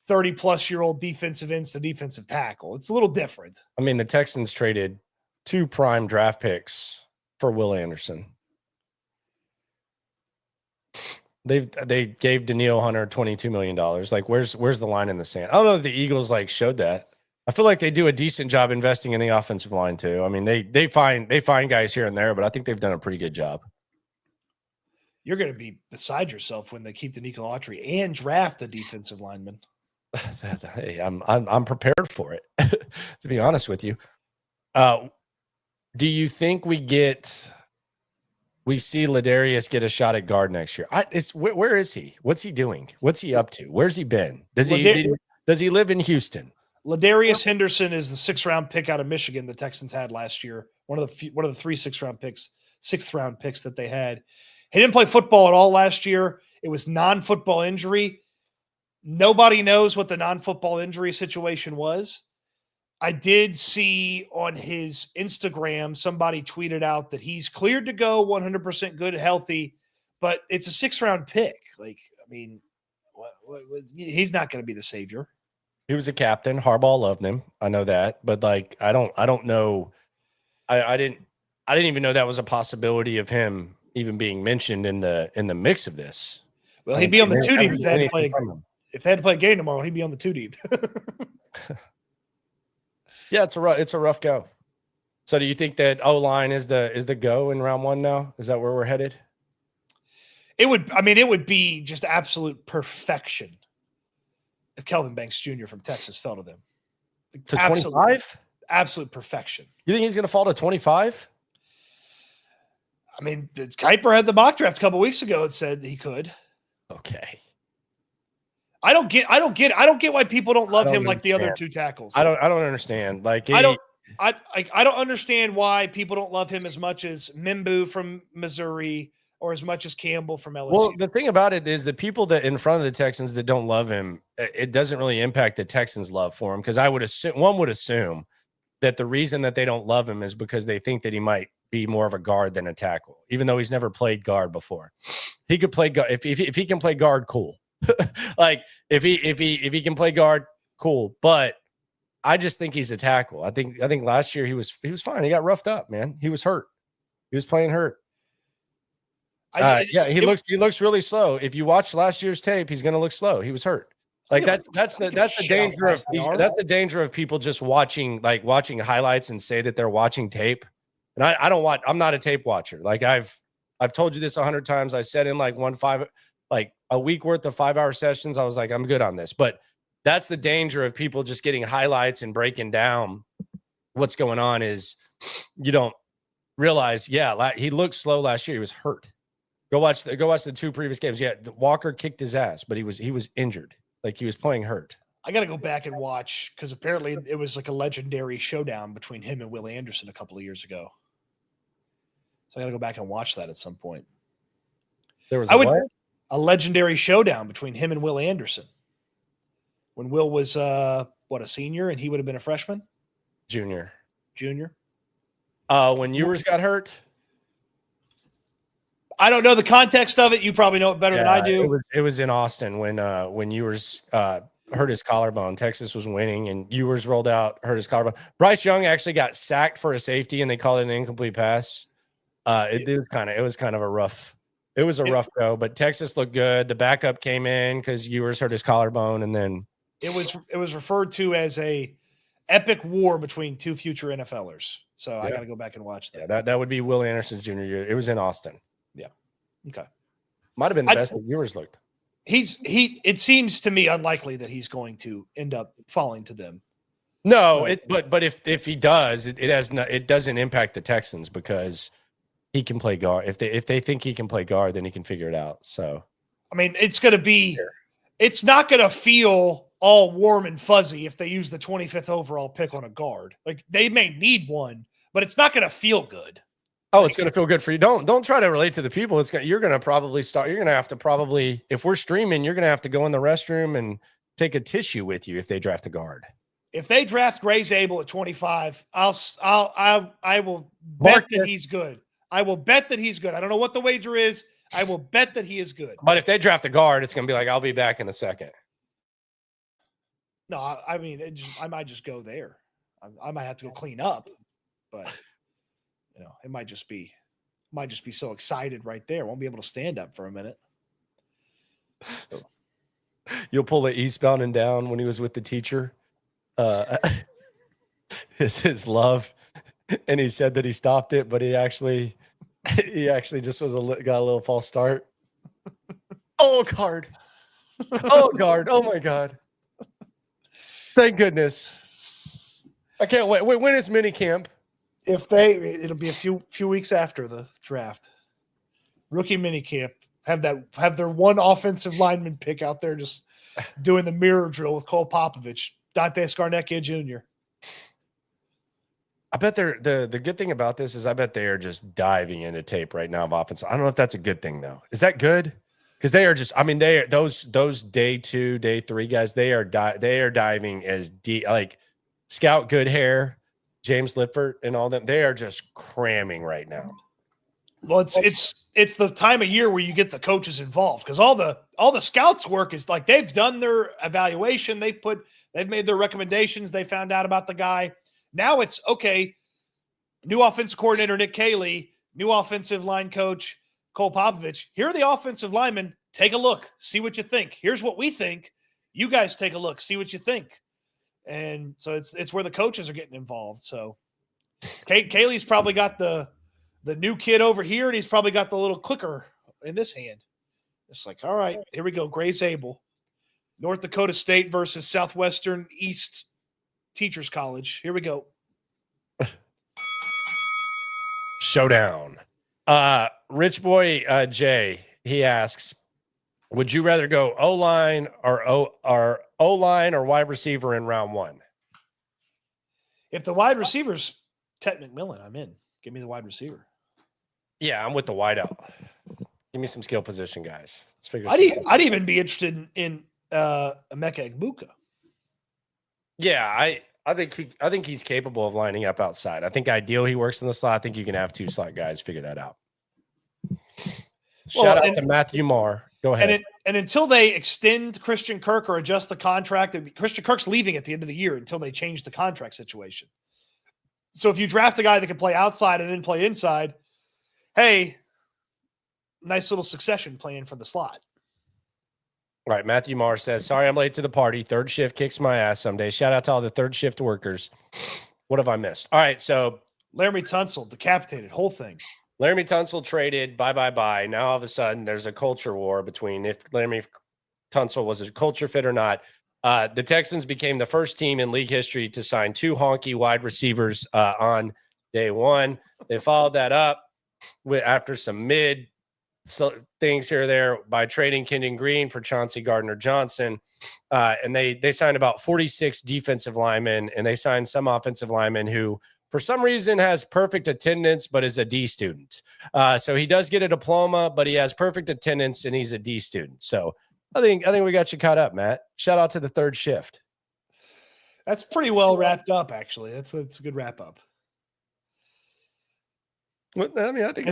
30-plus-year-old defensive ends to defensive tackle. It's a little different. I mean, the Texans traded 2 prime draft picks for Will Anderson. They gave Danielle Hunter $22 million. Like, where's the line in the sand? I don't know if the Eagles like showed that. I feel like they do a decent job investing in the offensive line too. I mean, they find guys here and there, but I think they've done a pretty good job. You're going to be beside yourself when they keep Danico Autry and draft the defensive lineman. Hey, I'm prepared for it. To be honest with you, do you think we see Ladarius get a shot at guard next year? Where is he? What's he doing? What's he up to? Where's he been? Does he live in Houston? Ladarius Henderson is the 6th-round pick out of Michigan the Texans had last year. One of the 3 6th-round picks that they had. He didn't play football at all last year. It was non-football injury. Nobody knows what the non-football injury situation was. I did see on his Instagram, somebody tweeted out that he's cleared to go 100% good, healthy, but it's a 6th-round pick. Like, I mean, he's not going to be the savior. He was a captain. Harbaugh loved him. I know that, but like, I don't know. I didn't even know that was a possibility of him even being mentioned in the mix of this. Well, he'd be on the 2 deep if they had to play a game tomorrow. He'd be on the 2 deep. Yeah, it's a rough go. So, do you think that O-line is the go in round 1 now? Is that where we're headed? It would be just absolute perfection if Kelvin Banks Jr. from Texas fell to them. To 25? Absolute perfection. You think he's going to fall to 25? I mean, the Kuiper had the mock draft a couple weeks ago. It said he could. Okay. I don't get why people don't love him like the other two tackles. I don't understand. Like I don't understand why people don't love him as much as Mimbu from Missouri or as much as Campbell from LSU. Well, the thing about it is the people that in front of the Texans that don't love him, it doesn't really impact the Texans' love for him, because I would assume that the reason that they don't love him is because they think that he might be more of a guard than a tackle, even though he's never played guard before. He could play guard if he can play guard, cool. Like if he can play guard, cool. But I just think he's a tackle. I think last year he was fine. He got roughed up, man. He was hurt. He was playing hurt. He looks really slow. If you watch last year's tape, he's going to look slow. He was hurt. Like that's the danger of people just watching highlights and say that they're watching tape. And I'm not a tape watcher. Like I've told you this 100 times. I said in a week worth of 5-hour sessions, I was like, I'm good on this. But that's the danger of people just getting highlights and breaking down what's going on is you don't realize, he looked slow last year. He was hurt. Go watch the 2 previous games. Yeah, Walker kicked his ass, but he was injured. Like he was playing hurt. I got to go back and watch because apparently it was like a legendary showdown between him and Will Anderson a couple of years ago. So I got to go back and watch that at some point. There was a legendary showdown between him and Will Anderson when Will was a senior and he would have been a freshman, junior. When Ewers got hurt. I don't know the context of it. You probably know it better than I do. It was in Austin when Ewers hurt his collarbone. Texas was winning and Ewers rolled out, hurt his collarbone. Bryce Young actually got sacked for a safety and they called it an incomplete pass. It was kind of a rough. It was a rough go, but Texas looked good. The backup came in because Ewers hurt his collarbone, and then it was referred to as a epic war between 2 future NFLers. So I got to go back and watch that. Yeah, that would be Will Anderson's junior year. It was in Austin. Yeah. Okay. Might have been the best that Ewers looked. It seems to me unlikely that he's going to end up falling to them. No, but if he does, it doesn't impact the Texans because he can play guard. If they think he can play guard, then he can figure it out. So, I mean, it's not going to feel all warm and fuzzy if they use the 25th overall pick on a guard. Like they may need one, but it's not going to feel good. Oh, it's going to feel good for you. Don't try to relate to the people. You're going to have to if we're streaming, you're going to have to go in the restroom and take a tissue with you if they draft a guard. If they draft Grace Abel at 25, I will bet that he's good. I will bet that he's good. I don't know what the wager is. I will bet that he is good. But if they draft a guard, it's going to be like, I'll be back in a second. No, I mean, I might just go there. I might have to go clean up, but it might just be so excited right there. Won't be able to stand up for a minute. So. You'll pull the eastbound and down when he was with the teacher. His love. And he said that he stopped it, but he actually just got a little false start. Oh, guard. Oh, guard. Oh, my God. Thank goodness. I can't wait. When is mini camp? It'll be a few weeks after the draft. Rookie mini camp. Have their one offensive lineman pick out there just doing the mirror drill with Cole Popovich, Dante Scarnecchia Jr. I bet the good thing about this is I bet they are just diving into tape right now of offense. I don't know if that's a good thing though. Is that good? Because they are just. I mean, those day 2, day 3 guys. They are diving as deep. Like Scout Goodhair, James Lippert, and all them. They are just cramming right now. Well, it's the time of year where you get the coaches involved because all the scouts work is like they've done their evaluation. They've made their recommendations. They found out about the guy. Now it's okay. New offensive coordinator, Nick Caley, new offensive line coach, Cole Popovich. Here are the offensive linemen. Take a look. See what you think. Here's what we think. You guys take a look. See what you think. And so it's where the coaches are getting involved. So Caley's probably got the new kid over here, and he's probably got the little clicker in this hand. It's like, all right, here we go. Grace Abel. North Dakota State versus Southwestern East Teachers College. Here we go. Showdown. Rich Boy Jay, he asks, would you rather go O-line or O-line or wide receiver in round 1? If the wide receiver's Ted McMillan, I'm in. Give me the wide receiver. Yeah, I'm with the wideout. Give me some skill position guys. Let's figure. I'd even be interested in Emeka Egbuka. Yeah, I think he's capable of lining up outside. I think ideal he works in the slot. I think you can have 2 slot guys figure that out. Shout out to Matthew Marr. Go ahead. And until they extend Christian Kirk or adjust the contract, Christian Kirk's leaving at the end of the year until they change the contract situation. So if you draft a guy that can play outside and then play inside, hey, nice little succession plan for the slot. Right. Matthew Marr says, sorry, I'm late to the party. Third shift kicks my ass someday. Shout out to all the third shift workers. What have I missed? All right. So Laramie Tunsil, decapitated, whole thing. Laramie Tunsil traded, bye. Now all of a sudden there's a culture war between if Laramie Tunsil was a culture fit or not. The Texans became the first team in league history to sign 2 honky wide receivers on day 1. They followed that up after some things here or there by trading Kenyon Green for Chauncey Gardner-Johnson. And they signed about 46 defensive linemen, and they signed some offensive linemen who, for some reason, has perfect attendance, but is a D student. So he does get a diploma, but he has perfect attendance, and he's a D student. So I think we got you caught up, Matt. Shout out to the third shift. That's pretty well wrapped up, actually. That's a good wrap up. I mean, I think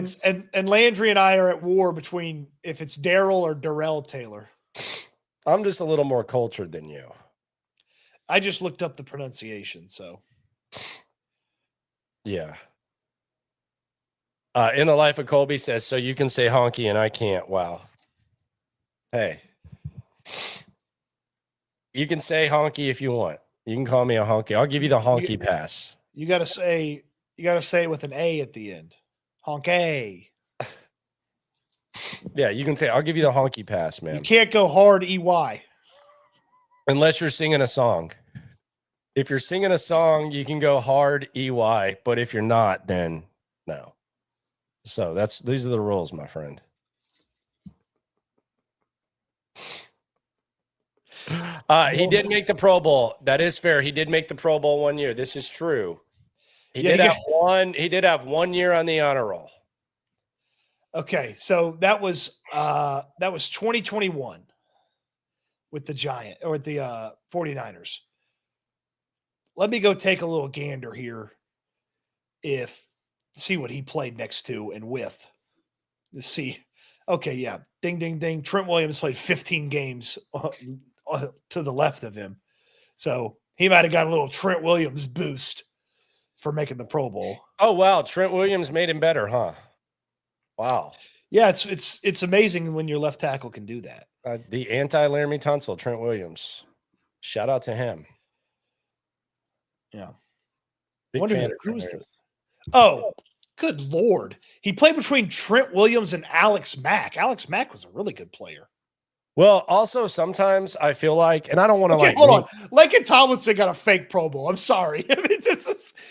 and Landry and I are at war between if it's Daryl or Darrell Taylor. I'm just a little more cultured than you. I just looked up the pronunciation, so. Yeah. In the life of Colby says, so you can say honky and I can't. Wow. Hey. You can say honky if you want. You can call me a honky. I'll give you the honky pass. You got to say it with an A at the end. Honky. Yeah, you can say, I'll give you the honky pass, man. You can't go hard EY. Unless you're singing a song. If you're singing a song, you can go hard EY, but if you're not, then no. So these are the rules, my friend. He did make the Pro Bowl. That is fair. He did make the Pro Bowl 1 year. This is true. He did have 1 year on the honor roll. Okay, so that was 2021 with the Giant or the 49ers. Let me go take a little gander here. See what he played next to and with. Let's see. Okay, yeah. Ding, ding, ding. Trent Williams played 15 games to the left of him. So he might have got a little Trent Williams boost for making the Pro Bowl. Oh, wow. Trent Williams made him better, huh? Wow. Yeah, it's amazing when your left tackle can do that. The anti-Laramie Tunsil, Trent Williams. Shout out to him. Yeah. Big fan who was this? Oh, good Lord. He played between Trent Williams and Alex Mack. Alex Mack was a really good player. Well, also sometimes I feel like, and I don't want to hold on. Laken Tomlinson got a fake Pro Bowl. I'm sorry. I mean,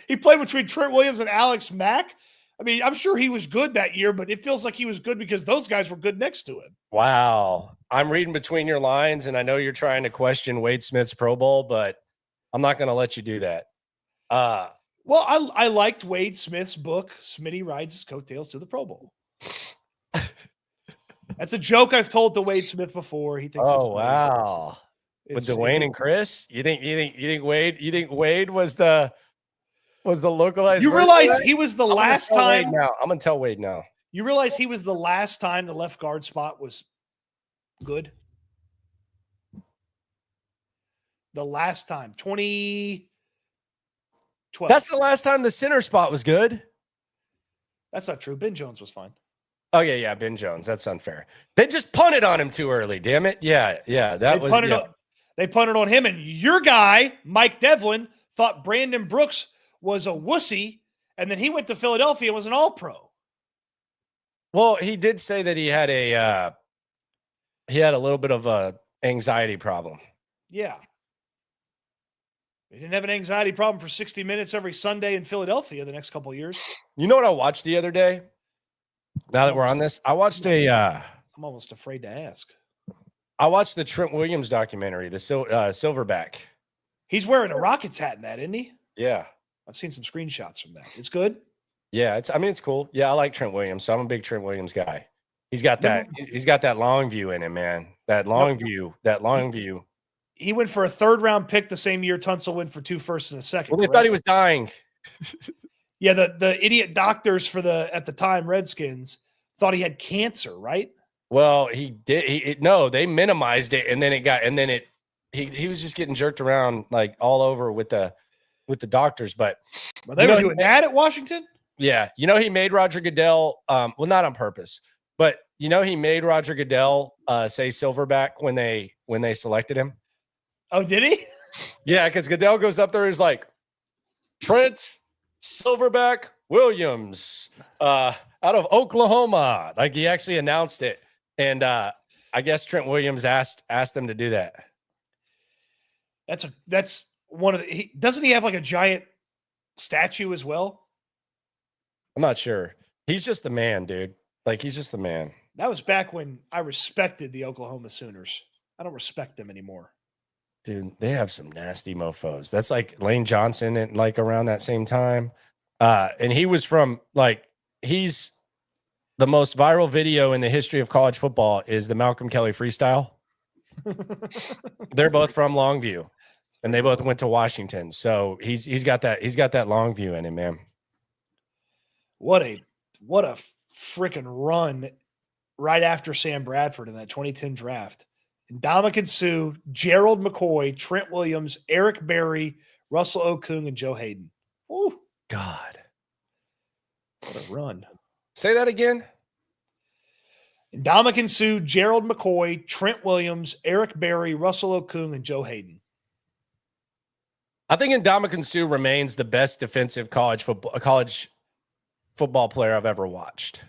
he played between Trent Williams and Alex Mack. I mean, I'm sure he was good that year, but it feels like he was good because those guys were good next to him. Wow. I'm reading between your lines, and I know you're trying to question Wade Smith's Pro Bowl, but I'm not going to let you do that. Well, I liked Wade Smith's book, Smitty Rides His Coattails to the Pro Bowl. That's a joke I've told to Wade Smith before. He thinks it's wow. With Dwayne and Chris? You think Wade was the localized? You realize he was the last time. I'm gonna tell Wade now. You realize he was the last time the left guard spot was good? The last time. 2012. That's the last time the center spot was good. That's not true. Ben Jones was fine. Oh, yeah, Ben Jones. That's unfair. They just punted on him too early, damn it. Yeah. They punted on him, and your guy, Mike Devlin, thought Brandon Brooks was a wussy, and then he went to Philadelphia and was an all-pro. Well, he did say that he had a little bit of a anxiety problem. Yeah. He didn't have an anxiety problem for 60 minutes every Sunday in Philadelphia the next couple of years. You know what I watched the other day? Now that we're on this, I watched I'm almost afraid to ask. I watched the Trent Williams documentary, the Silverback. He's wearing a Rockets hat in that, isn't he? Yeah. I've seen some screenshots from that. It's good. Yeah, it's cool. Yeah, I like Trent Williams, so I'm a big Trent Williams guy. He's got that long view in him, man. That long view. He went for a 3rd round pick the same year Tunsil went for 2 firsts and a second. Well, they thought he was dying. Yeah, the idiot doctors for at the time Redskins thought he had cancer, right? Well, he did. They minimized it, and then he was just getting jerked around like all over with the doctors. But they were doing that at Washington. Yeah, he made Roger Goodell. Well, not on purpose, but he made Roger Goodell say Silverback when they selected him. Oh, did he? Yeah, because Goodell goes up there and is like, Trent Silverback Williams out of Oklahoma. Like, he actually announced it. And I guess Trent Williams asked them to do that. That's one of the doesn't he have like a giant statue as well? I'm not sure. He's just the man, dude. Like, he's just the man. That was back when I respected the Oklahoma Sooners. I don't respect them anymore. Dude, they have some nasty mofos. That's like Lane Johnson and like around that same time. And he was from he's the most viral video in the history of college football is the Malcolm Kelly freestyle. They're both from Longview and they both went to Washington. So he's got that Longview in him, man. What a freaking run right after Sam Bradford in that 2010 draft. Ndamukong Suh, Gerald McCoy, Trent Williams, Eric Berry, Russell Okung, and Joe Hayden. Oh, God. What a run. Say that again. Ndamukong Suh, Gerald McCoy, Trent Williams, Eric Berry, Russell Okung, and Joe Hayden. I think Ndamukong Suh remains the best defensive college football player I've ever watched.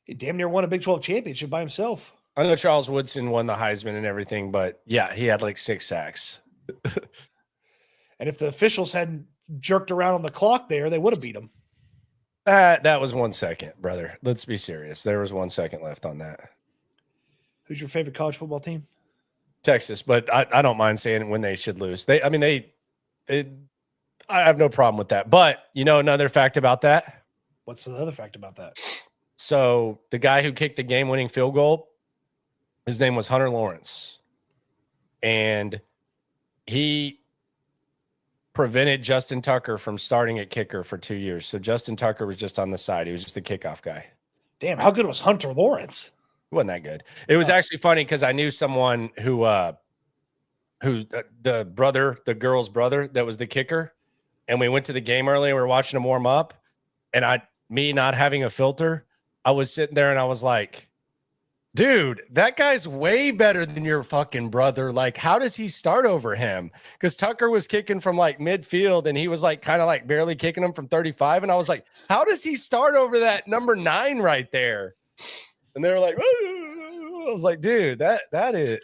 He damn near won a Big 12 championship by himself. I know Charles Woodson won the Heisman and everything, but yeah, he had like 6 sacks. And if the officials hadn't jerked around on the clock there, they would have beat him. That was 1 second, brother. Let's be serious. There was 1 second left on that. Who's your favorite college football team? Texas, but I don't mind saying when they should lose. I have no problem with that. But another fact about that? What's the other fact about that? So the guy who kicked the game-winning field goal, his name was Hunter Lawrence. And he prevented Justin Tucker from starting at kicker for 2 years. So Justin Tucker was just on the side. He was just the kickoff guy. Damn, how good was Hunter Lawrence? It wasn't that good. It was actually funny because I knew someone who the girl's brother that was the kicker. And we went to the game early and we were watching him warm up. And me not having a filter, I was sitting there and I was like, dude, that guy's way better than your fucking brother. Like, how does he start over him? Because Tucker was kicking from like midfield and he was like kind of like barely kicking him from 35. And I was like, how does he start over that number 9 right there? And they were like, I was like, dude, that is,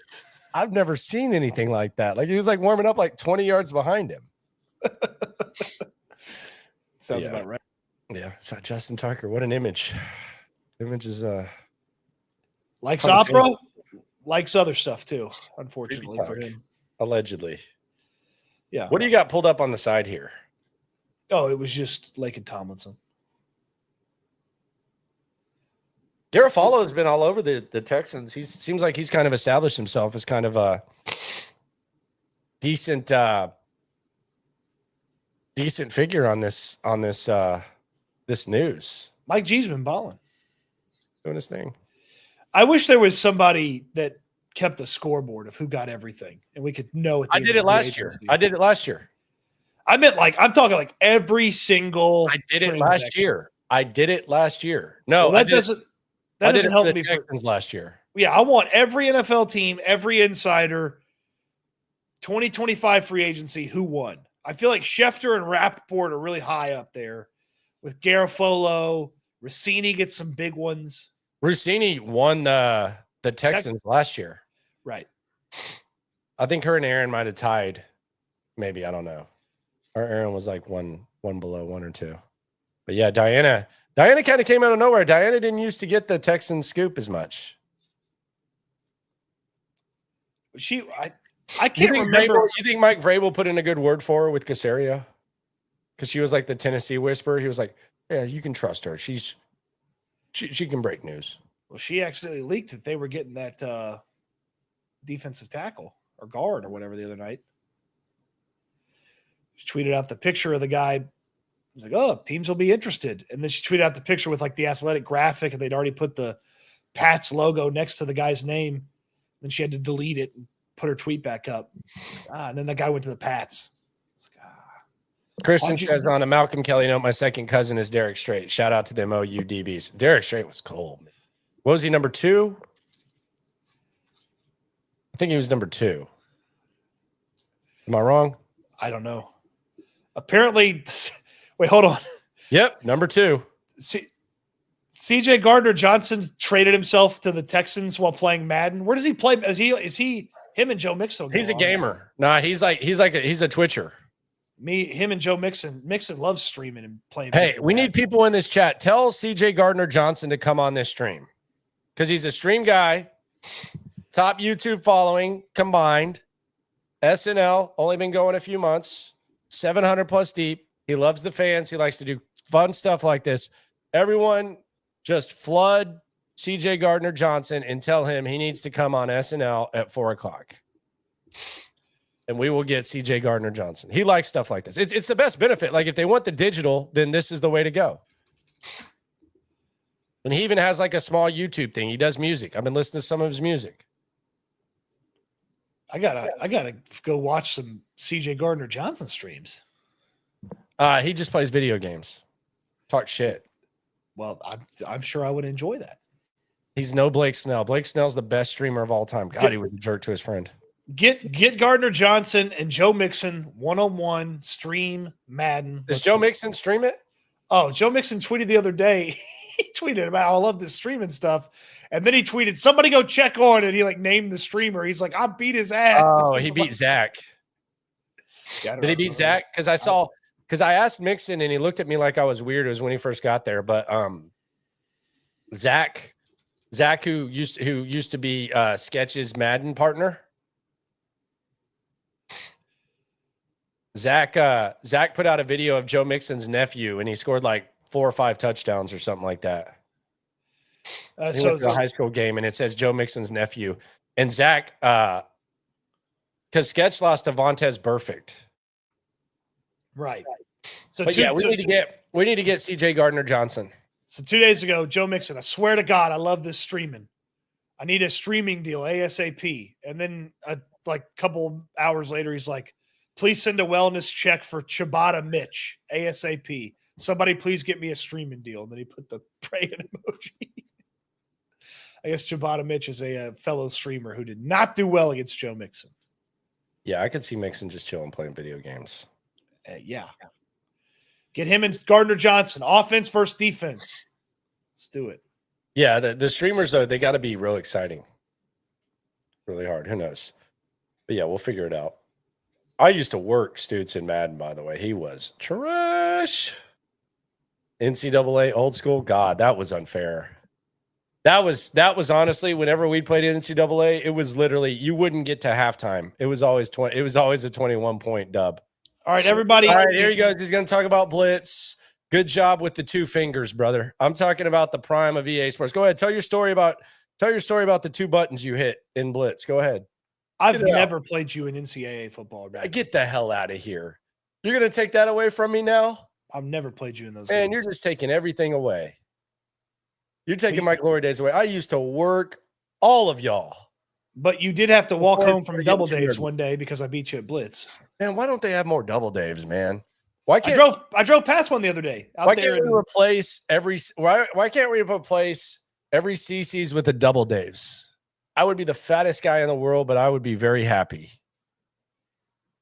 I've never seen anything like that. Like, he was like warming up like 20 yards behind him. Sounds about right. Yeah. So Justin Tucker, what an image. Image is likes opera, likes other stuff too, unfortunately for him. Allegedly. Yeah. What do you got pulled up on the side here? Oh, it was just Laken Tomlinson. Garofalo has been all over the Texans. He seems like he's kind of established himself as kind of a decent figure on this news. Mike G's been balling. Doing his thing. I wish there was somebody that kept the scoreboard of who got everything and we could know. I did it last year. I meant I'm talking like every single. I did it last year. No, well, that doesn't help me. Texans last year. Yeah, I want every NFL team, every insider, 2025 free agency, who won. I feel like Schefter and Rappaport are really high up there with Garofalo. Rossini gets some big ones. Rossini won the Texans last year. Right. I think her and Aaron might have tied. Maybe, I don't know. Or Aaron was like one below, 1 or 2. But yeah, Diana kind of came out of nowhere. Diana didn't used to get the Texan scoop as much. I can't remember. You think Mike Vrabel put in a good word for her with Caserio? Because she was like the Tennessee whisperer. He was like, yeah, you can trust her. She can break news. Well, she accidentally leaked that they were getting that defensive tackle or guard or whatever the other night. She tweeted out the picture of the guy. He's like, oh, teams will be interested. And then she tweeted out the picture with like the athletic graphic, and they'd already put the Pats logo next to the guy's name. Then she had to delete it and put her tweet back up. And then the guy went to the Pats. It's like, Christian says on a Malcolm Kelly note, my second cousin is Derek Strait. Shout out to them OU DBs. Derek Strait was cold. Man. What was he, number 2? I think he was number 2. Am I wrong? I don't know. Apparently, wait, hold on. Yep, number 2. CJ Gardner-Johnson traded himself to the Texans while playing Madden. Where does he play? Is he him and Joe Mixon? He's a gamer. Nah, he's a twitcher. Him and Joe Mixon. Mixon loves streaming and playing. Hey, we need people in this chat. Tell CJ Gardner-Johnson to come on this stream because he's a stream guy. Top YouTube following combined. SNL only been going a few months. 700 plus deep. He loves the fans. He likes to do fun stuff like this. Everyone just flood CJ Gardner-Johnson and tell him he needs to come on SNL at 4:00. And we will get CJ Gardner-Johnson. He likes stuff like this. It's the best benefit. Like if they want the digital, then this is the way to go. And he even has like a small YouTube thing. He does music. I've been listening to some of his music. I gotta go watch some CJ Gardner-Johnson streams. He just plays video games. Talk shit. Well, I'm sure I would enjoy that. He's no Blake Snell. Blake Snell's the best streamer of all time. God, he was a jerk to his friend. Get Gardner-Johnson and Joe Mixon one-on-one stream Madden. Does Joe Mixon stream it? Oh, Joe Mixon tweeted the other day. He tweeted about how I love this streaming stuff. And then he tweeted, somebody go check on it. He like named the streamer. He's like, I beat his ass. Oh, he beat Zach. Did he beat Zach? Because I asked Mixon and he looked at me like I was weird. It was when he first got there. But Zach, who used to be Sketch's Madden partner. Zach put out a video of Joe Mixon's nephew, and he scored like 4 or 5 touchdowns or something like that. So it's a high school game, and it says Joe Mixon's nephew. And Zach, because Sketch lost to Vontez Burfict. Right. So we need to get CJ Gardner-Johnson. So 2 days ago, Joe Mixon, I swear to God, I love this streaming. I need a streaming deal ASAP. And then a couple hours later, he's like, please send a wellness check for Ciabatta Mitch ASAP. Somebody please get me a streaming deal. And then he put the praying emoji. I guess Ciabatta Mitch is a fellow streamer who did not do well against Joe Mixon. Yeah, I could see Mixon just chilling playing video games. Yeah. Get him and Gardner-Johnson. Offense versus defense. Let's do it. Yeah, the streamers, though, they got to be real exciting. Really hard. Who knows? But, yeah, we'll figure it out. I used to work Stoots in Madden, by the way. He was trash. NCAA, old school. God, that was unfair. That was honestly, whenever we played NCAA, it was literally, you wouldn't get to halftime. It was always a 21-point dub. All right, everybody. All right, here he goes. He's going to talk about blitz. Good job with the 2 fingers, brother. I'm talking about the prime of EA Sports. Go ahead. Tell your story about the 2 buttons you hit in blitz. Go ahead. I've never played you in NCAA football. Man. Get the hell out of here. You're going to take that away from me now? I've never played you in those games. You're just taking everything away. You're taking my glory days away. I used to work all of y'all. But you did have to walk home from double daves one day because I beat you at blitz. Man, why don't they have more double daves, man? Why can't I drove past one the other day? Why can't we replace every CCs with a double daves? I would be the fattest guy in the world, but I would be very happy.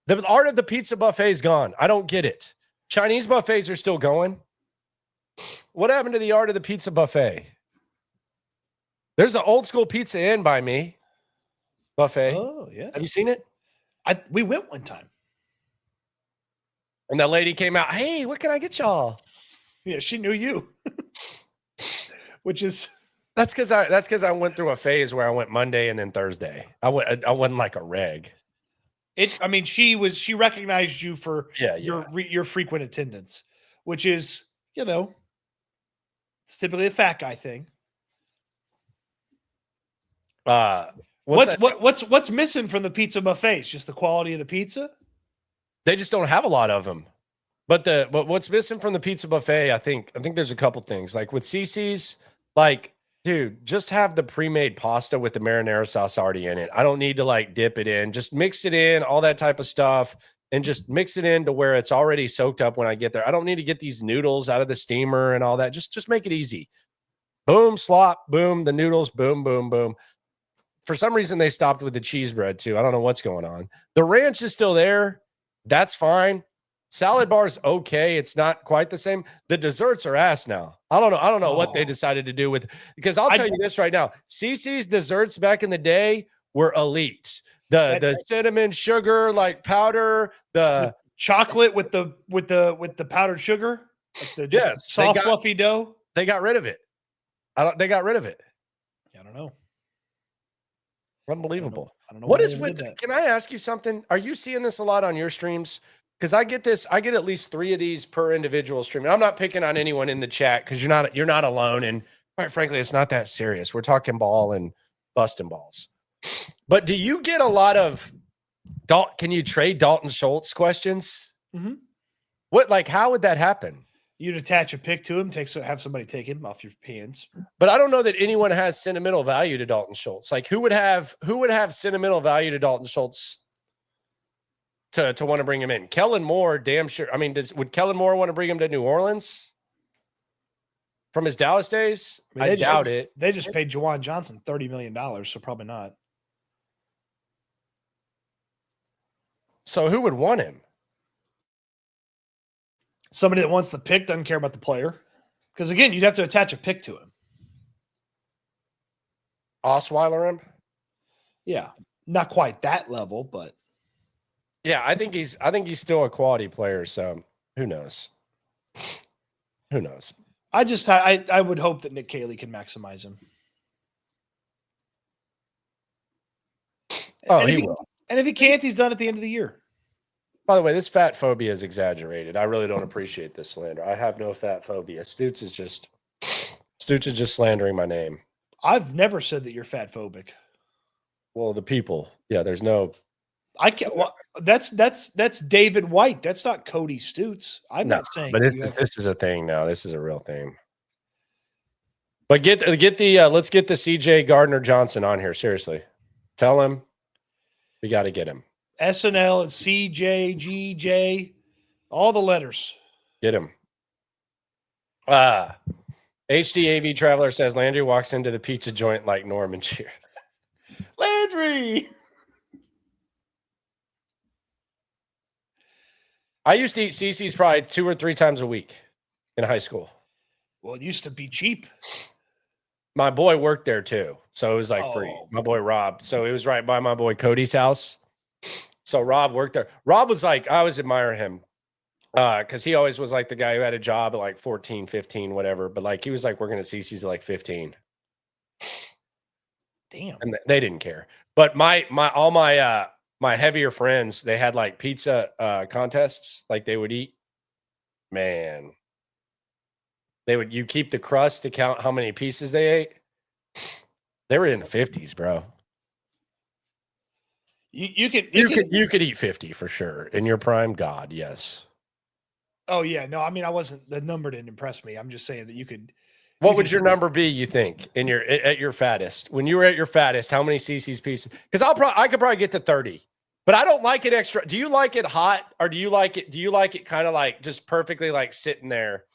The art of the pizza buffet is gone. I don't get it. Chinese buffets are still going. What happened to the art of the pizza buffet? There's an old school Pizza Inn by me. buffet. Oh, yeah. Have you seen it? We went one time. And that lady came out, hey, what can I get y'all? Yeah, she knew you. Which is That's because I went through a phase where I went Monday and then Thursday. I wasn't like a reg. she recognized you for Yeah, your frequent attendance, which is, it's typically a fat guy thing. What's missing from the pizza buffets? Just the quality of the pizza? They just don't have a lot of them. But what's missing from the pizza buffet, I think there's a couple things. Like with CC's, like, dude, just have the pre-made pasta with the marinara sauce already in it. I don't need to like dip it in. Just mix it in, all that type of stuff, and just mix it in to where it's already soaked up when I get there. I don't need to get these noodles out of the steamer and all that. Just make it easy. Boom, slop, boom, the noodles, boom, boom, boom. For some reason, they stopped with the cheese bread too. I don't know what's going on. The ranch is still there. That's fine. Salad bar's okay. It's not quite the same. The desserts are ass now. I don't know what they decided to do with, because I'll tell you this right now. CC's desserts back in the day were elite. The cinnamon sugar like powder, the chocolate with the powdered sugar, like the soft fluffy dough. They got rid of it. They got rid of it. I don't know. Unbelievable. I don't know what is with that. Can I ask you something? Are you seeing this a lot on your streams? Because I get at least 3 of these per individual stream. And I'm not picking on anyone in the chat because you're not alone. And quite frankly, it's not that serious. We're talking ball and busting balls. But do you get a lot of can you trade Dalton Schultz questions? Mm-hmm. How would that happen? You'd attach a pick to him, have somebody take him off your hands. But I don't know that anyone has sentimental value to Dalton Schultz. Like who would have sentimental value to Dalton Schultz to want to bring him in? Kellen Moore, damn sure. I mean, would Kellen Moore want to bring him to New Orleans from his Dallas days? I doubt it. They just paid Juwan Johnson $30 million, so probably not. So who would want him? Somebody that wants the pick, doesn't care about the player. Because again, you'd have to attach a pick to him. Osweiler him? Yeah. Not quite that level, but yeah, I think he's still a quality player, so who knows? Who knows? I would hope that Nick Caley can maximize him. Oh, he will. And if he can't, he's done at the end of the year. By the way, this fat phobia is exaggerated. I really don't appreciate this slander. I have no fat phobia. Stoots is just slandering my name. I've never said that you're fat phobic. Well, the people. Yeah, there's no. I can't. Well, that's David White. That's not Cody Stoots. I'm not saying. But this is a thing now. This is a real thing. But let's get the CJ Gardner-Johnson on here. Seriously, tell him we got to get him. SNL and CJ, GJ, all the letters. Get him. HDAV Traveler says Landry walks into the pizza joint like Norman Cheer. Landry. I used to eat CC's probably 2 or 3 times a week in high school. Well, it used to be cheap. My boy worked there too. So it was like free. My boy Rob. So it was right by my boy Cody's house. So Rob worked there. Rob was like, I always admire him because he always was like the guy who had a job at like 14, 15, whatever. But like he was like working at CC's at like 15. Damn. And they didn't care. But all my heavier friends, they had like pizza contests like they would eat. Man. You keep the crust to count how many pieces they ate. They were in the 50s, bro. You could eat 50 for sure in your prime. God, yes. Oh yeah, no. I mean, the number didn't impress me. I'm just saying that you could. What would your number be? You think at your fattest? When you were at your fattest, how many CC's pieces? Because I could probably get to 30, but I don't like it extra. Do you like it hot or do you like it kind of like just perfectly like sitting there?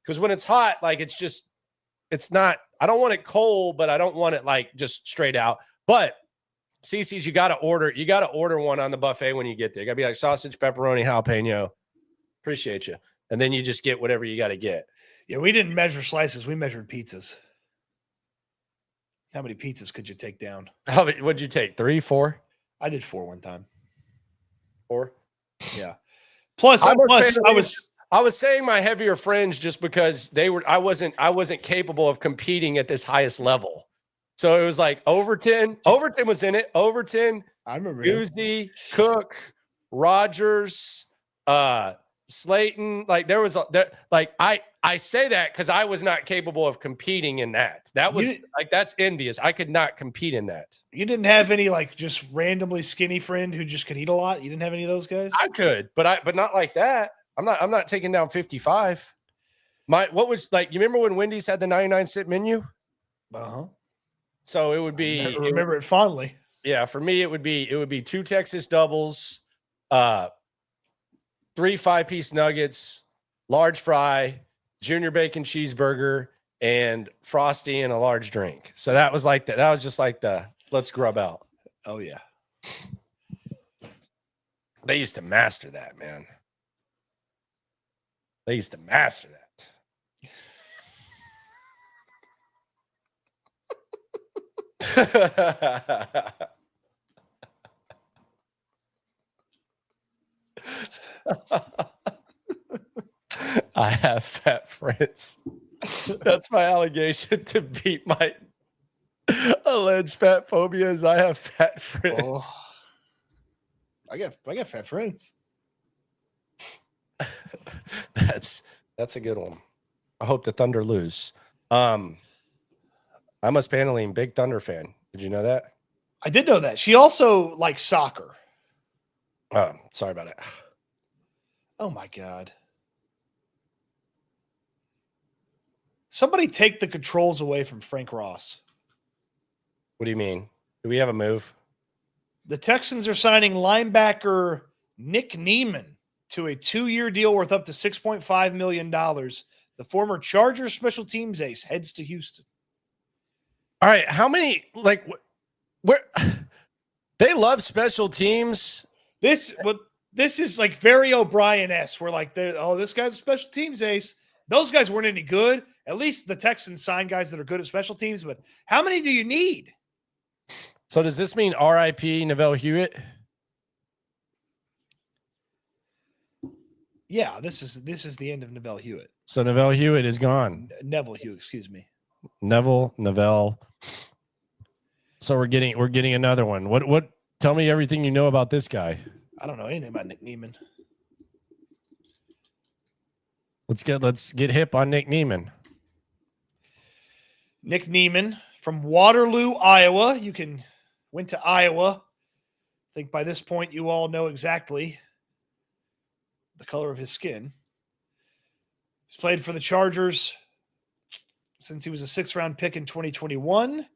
Because when it's hot, like it's not. I don't want it cold, but I don't want it like just straight out. But CC's, you got to order one on the buffet when you get there. You got to be like sausage, pepperoni, jalapeno. Appreciate you. And then you just get whatever you got to get. Yeah, we didn't measure slices. We measured pizzas. How many pizzas could you take down? What'd you take? 3, 4? I did 4 one time. 4? Yeah. Plus, I was saying my heavier fringe just because I wasn't capable of competing at this highest level. So it was like Overton. Overton was in it. Overton, I remember him. Uzi, Cook, Rogers, Slayton. Like there was I say that because I was not capable of competing in that. That was that's envious. I could not compete in that. You didn't have any like just randomly skinny friend who just could eat a lot. You didn't have any of those guys. I could, but not like that. I'm not taking down 55. What was like? You remember when Wendy's had the 99-cent menu? Uh-huh. So it would be. I remember it fondly. Yeah, for me it would be 2 Texas doubles, 3 5-piece nuggets, large fry, junior bacon cheeseburger, and Frosty and a large drink. So that was like that was just like the let's grub out. Oh yeah. They used to master that, man. They used to master that. I have fat friends. That's my allegation to beat my alleged fat phobias. I have fat friends. Oh, I got fat friends. That's a good one. I hope the Thunder lose. I'm a Spaneline big Thunder fan. Did you know that? I did know that. She also likes soccer. Oh, sorry about it. Oh my God. Somebody take the controls away from Frank Ross. What do you mean? Do we have a move? The Texans are signing linebacker Nick Niemann to a 2-year deal worth up to $6.5 million. The former Chargers special teams ace heads to Houston. All right. How many, like, where they love special teams? This is like very O'Brien-esque. We're like, this guy's a special teams ace. Those guys weren't any good. At least the Texans sign guys that are good at special teams. But how many do you need? So does this mean R.I.P. Neville Hewitt? Yeah, this is the end of Neville Hewitt. So Neville Hewitt is gone. Neville Hewitt, excuse me. Neville. So we're getting another one. What? Tell me everything you know about this guy. I don't know anything about Nick Niemann. Let's get hip on Nick Niemann. Nick Niemann from Waterloo, Iowa. Went to Iowa. I think by this point you all know exactly the color of his skin. He's played for the Chargers since he was a 6th-round pick in 2021.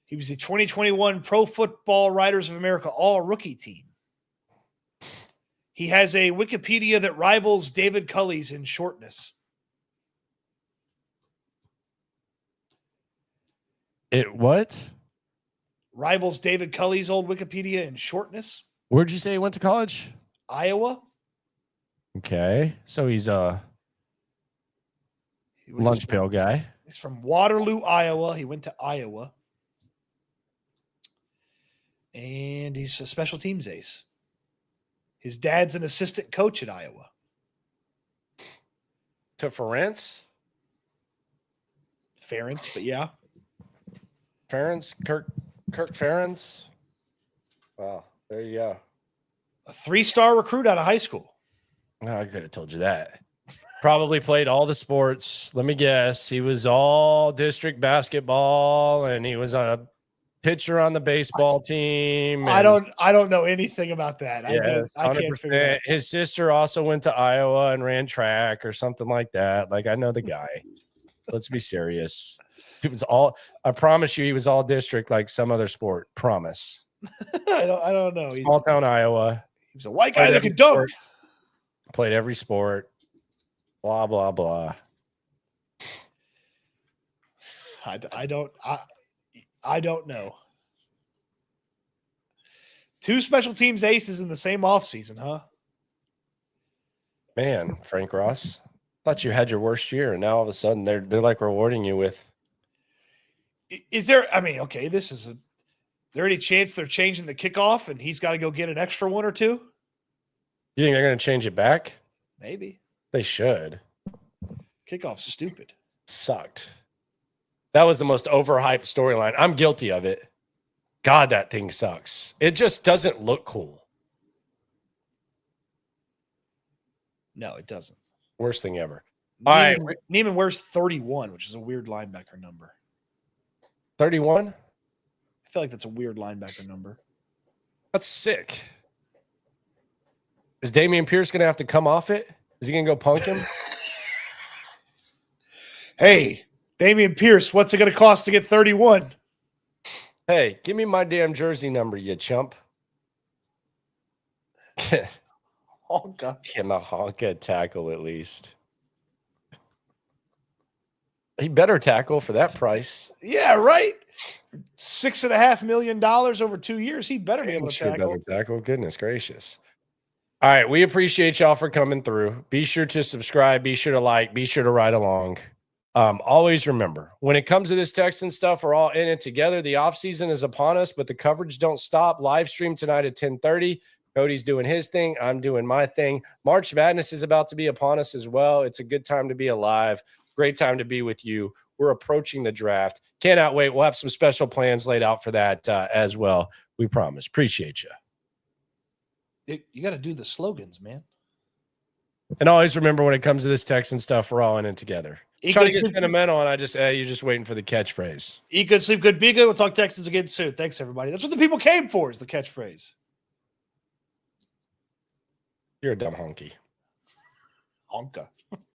He was the 2021 Pro Football Writers of America All-Rookie Team. He has a Wikipedia that rivals David Culley's in shortness. It what? Rivals David Culley's old Wikipedia in shortness. Where'd you say he went to college? Iowa. Okay. So he's a lunch pail guy. He's from Waterloo, Iowa. He went to Iowa. And he's a special teams ace. His dad's an assistant coach at Iowa. To Ferentz? Ferentz, but yeah. Ferentz, Kirk Ferentz. Wow, there you go. A 3-star recruit out of high school. Oh, I could have told you that. Probably played all the sports. Let me guess. He was all district basketball, and he was a pitcher on the baseball team. I don't know anything about that. Yeah, I can't figure it out. His sister also went to Iowa and ran track or something like that. Like, I know the guy. Let's be serious. It was all. I promise you, he was all district like some other sport. Promise. I don't know. Small town Iowa. He was a white guy that could dunk. Played every sport. Blah blah blah. I don't know. 2 special teams aces in the same offseason, huh? Man, Frank Ross. Thought you had your worst year, and now all of a sudden they're like rewarding you with. Is there? I mean, okay, this is a. Is there any chance they're changing the kickoff and he's got to go get an extra one or two? You think they're going to change it back? Maybe. They should. Kickoff's stupid. Sucked. That was the most overhyped storyline. I'm guilty of it. God, that thing sucks. It just doesn't look cool. No, it doesn't. Worst thing ever. Neiman wears 31, which is a weird linebacker number. 31? I feel like that's a weird linebacker number. That's sick. Is Dameon Pierce going to have to come off it? Is he going to go punk him? Hey, Dameon Pierce, what's it going to cost to get 31? Hey, give me my damn jersey number, you chump. Honka. Can the Honka tackle at least? He better tackle for that price. Yeah, right. $6.5 million over 2 years. He better be able to tackle. Better tackle. Goodness gracious. All right. We appreciate y'all for coming through. Be sure to subscribe. Be sure to like. Be sure to ride along. Always remember, when it comes to this Texan stuff, we're all in it together. The offseason is upon us, but the coverage don't stop. Live stream tonight at 10:30. Cody's doing his thing. I'm doing my thing. March Madness is about to be upon us as well. It's a good time to be alive. Great time to be with you. We're approaching the draft. Cannot wait. We'll have some special plans laid out for that as well. We promise. Appreciate you. You got to do the slogans, man. And always remember, when it comes to this Texan stuff, we're all in it together. Trying to get sentimental, and you're just waiting for the catchphrase. Eat good, sleep good, be good. We'll talk Texans again soon. Thanks, everybody. That's what the people came for, is the catchphrase. You're a dumb honky. Honka.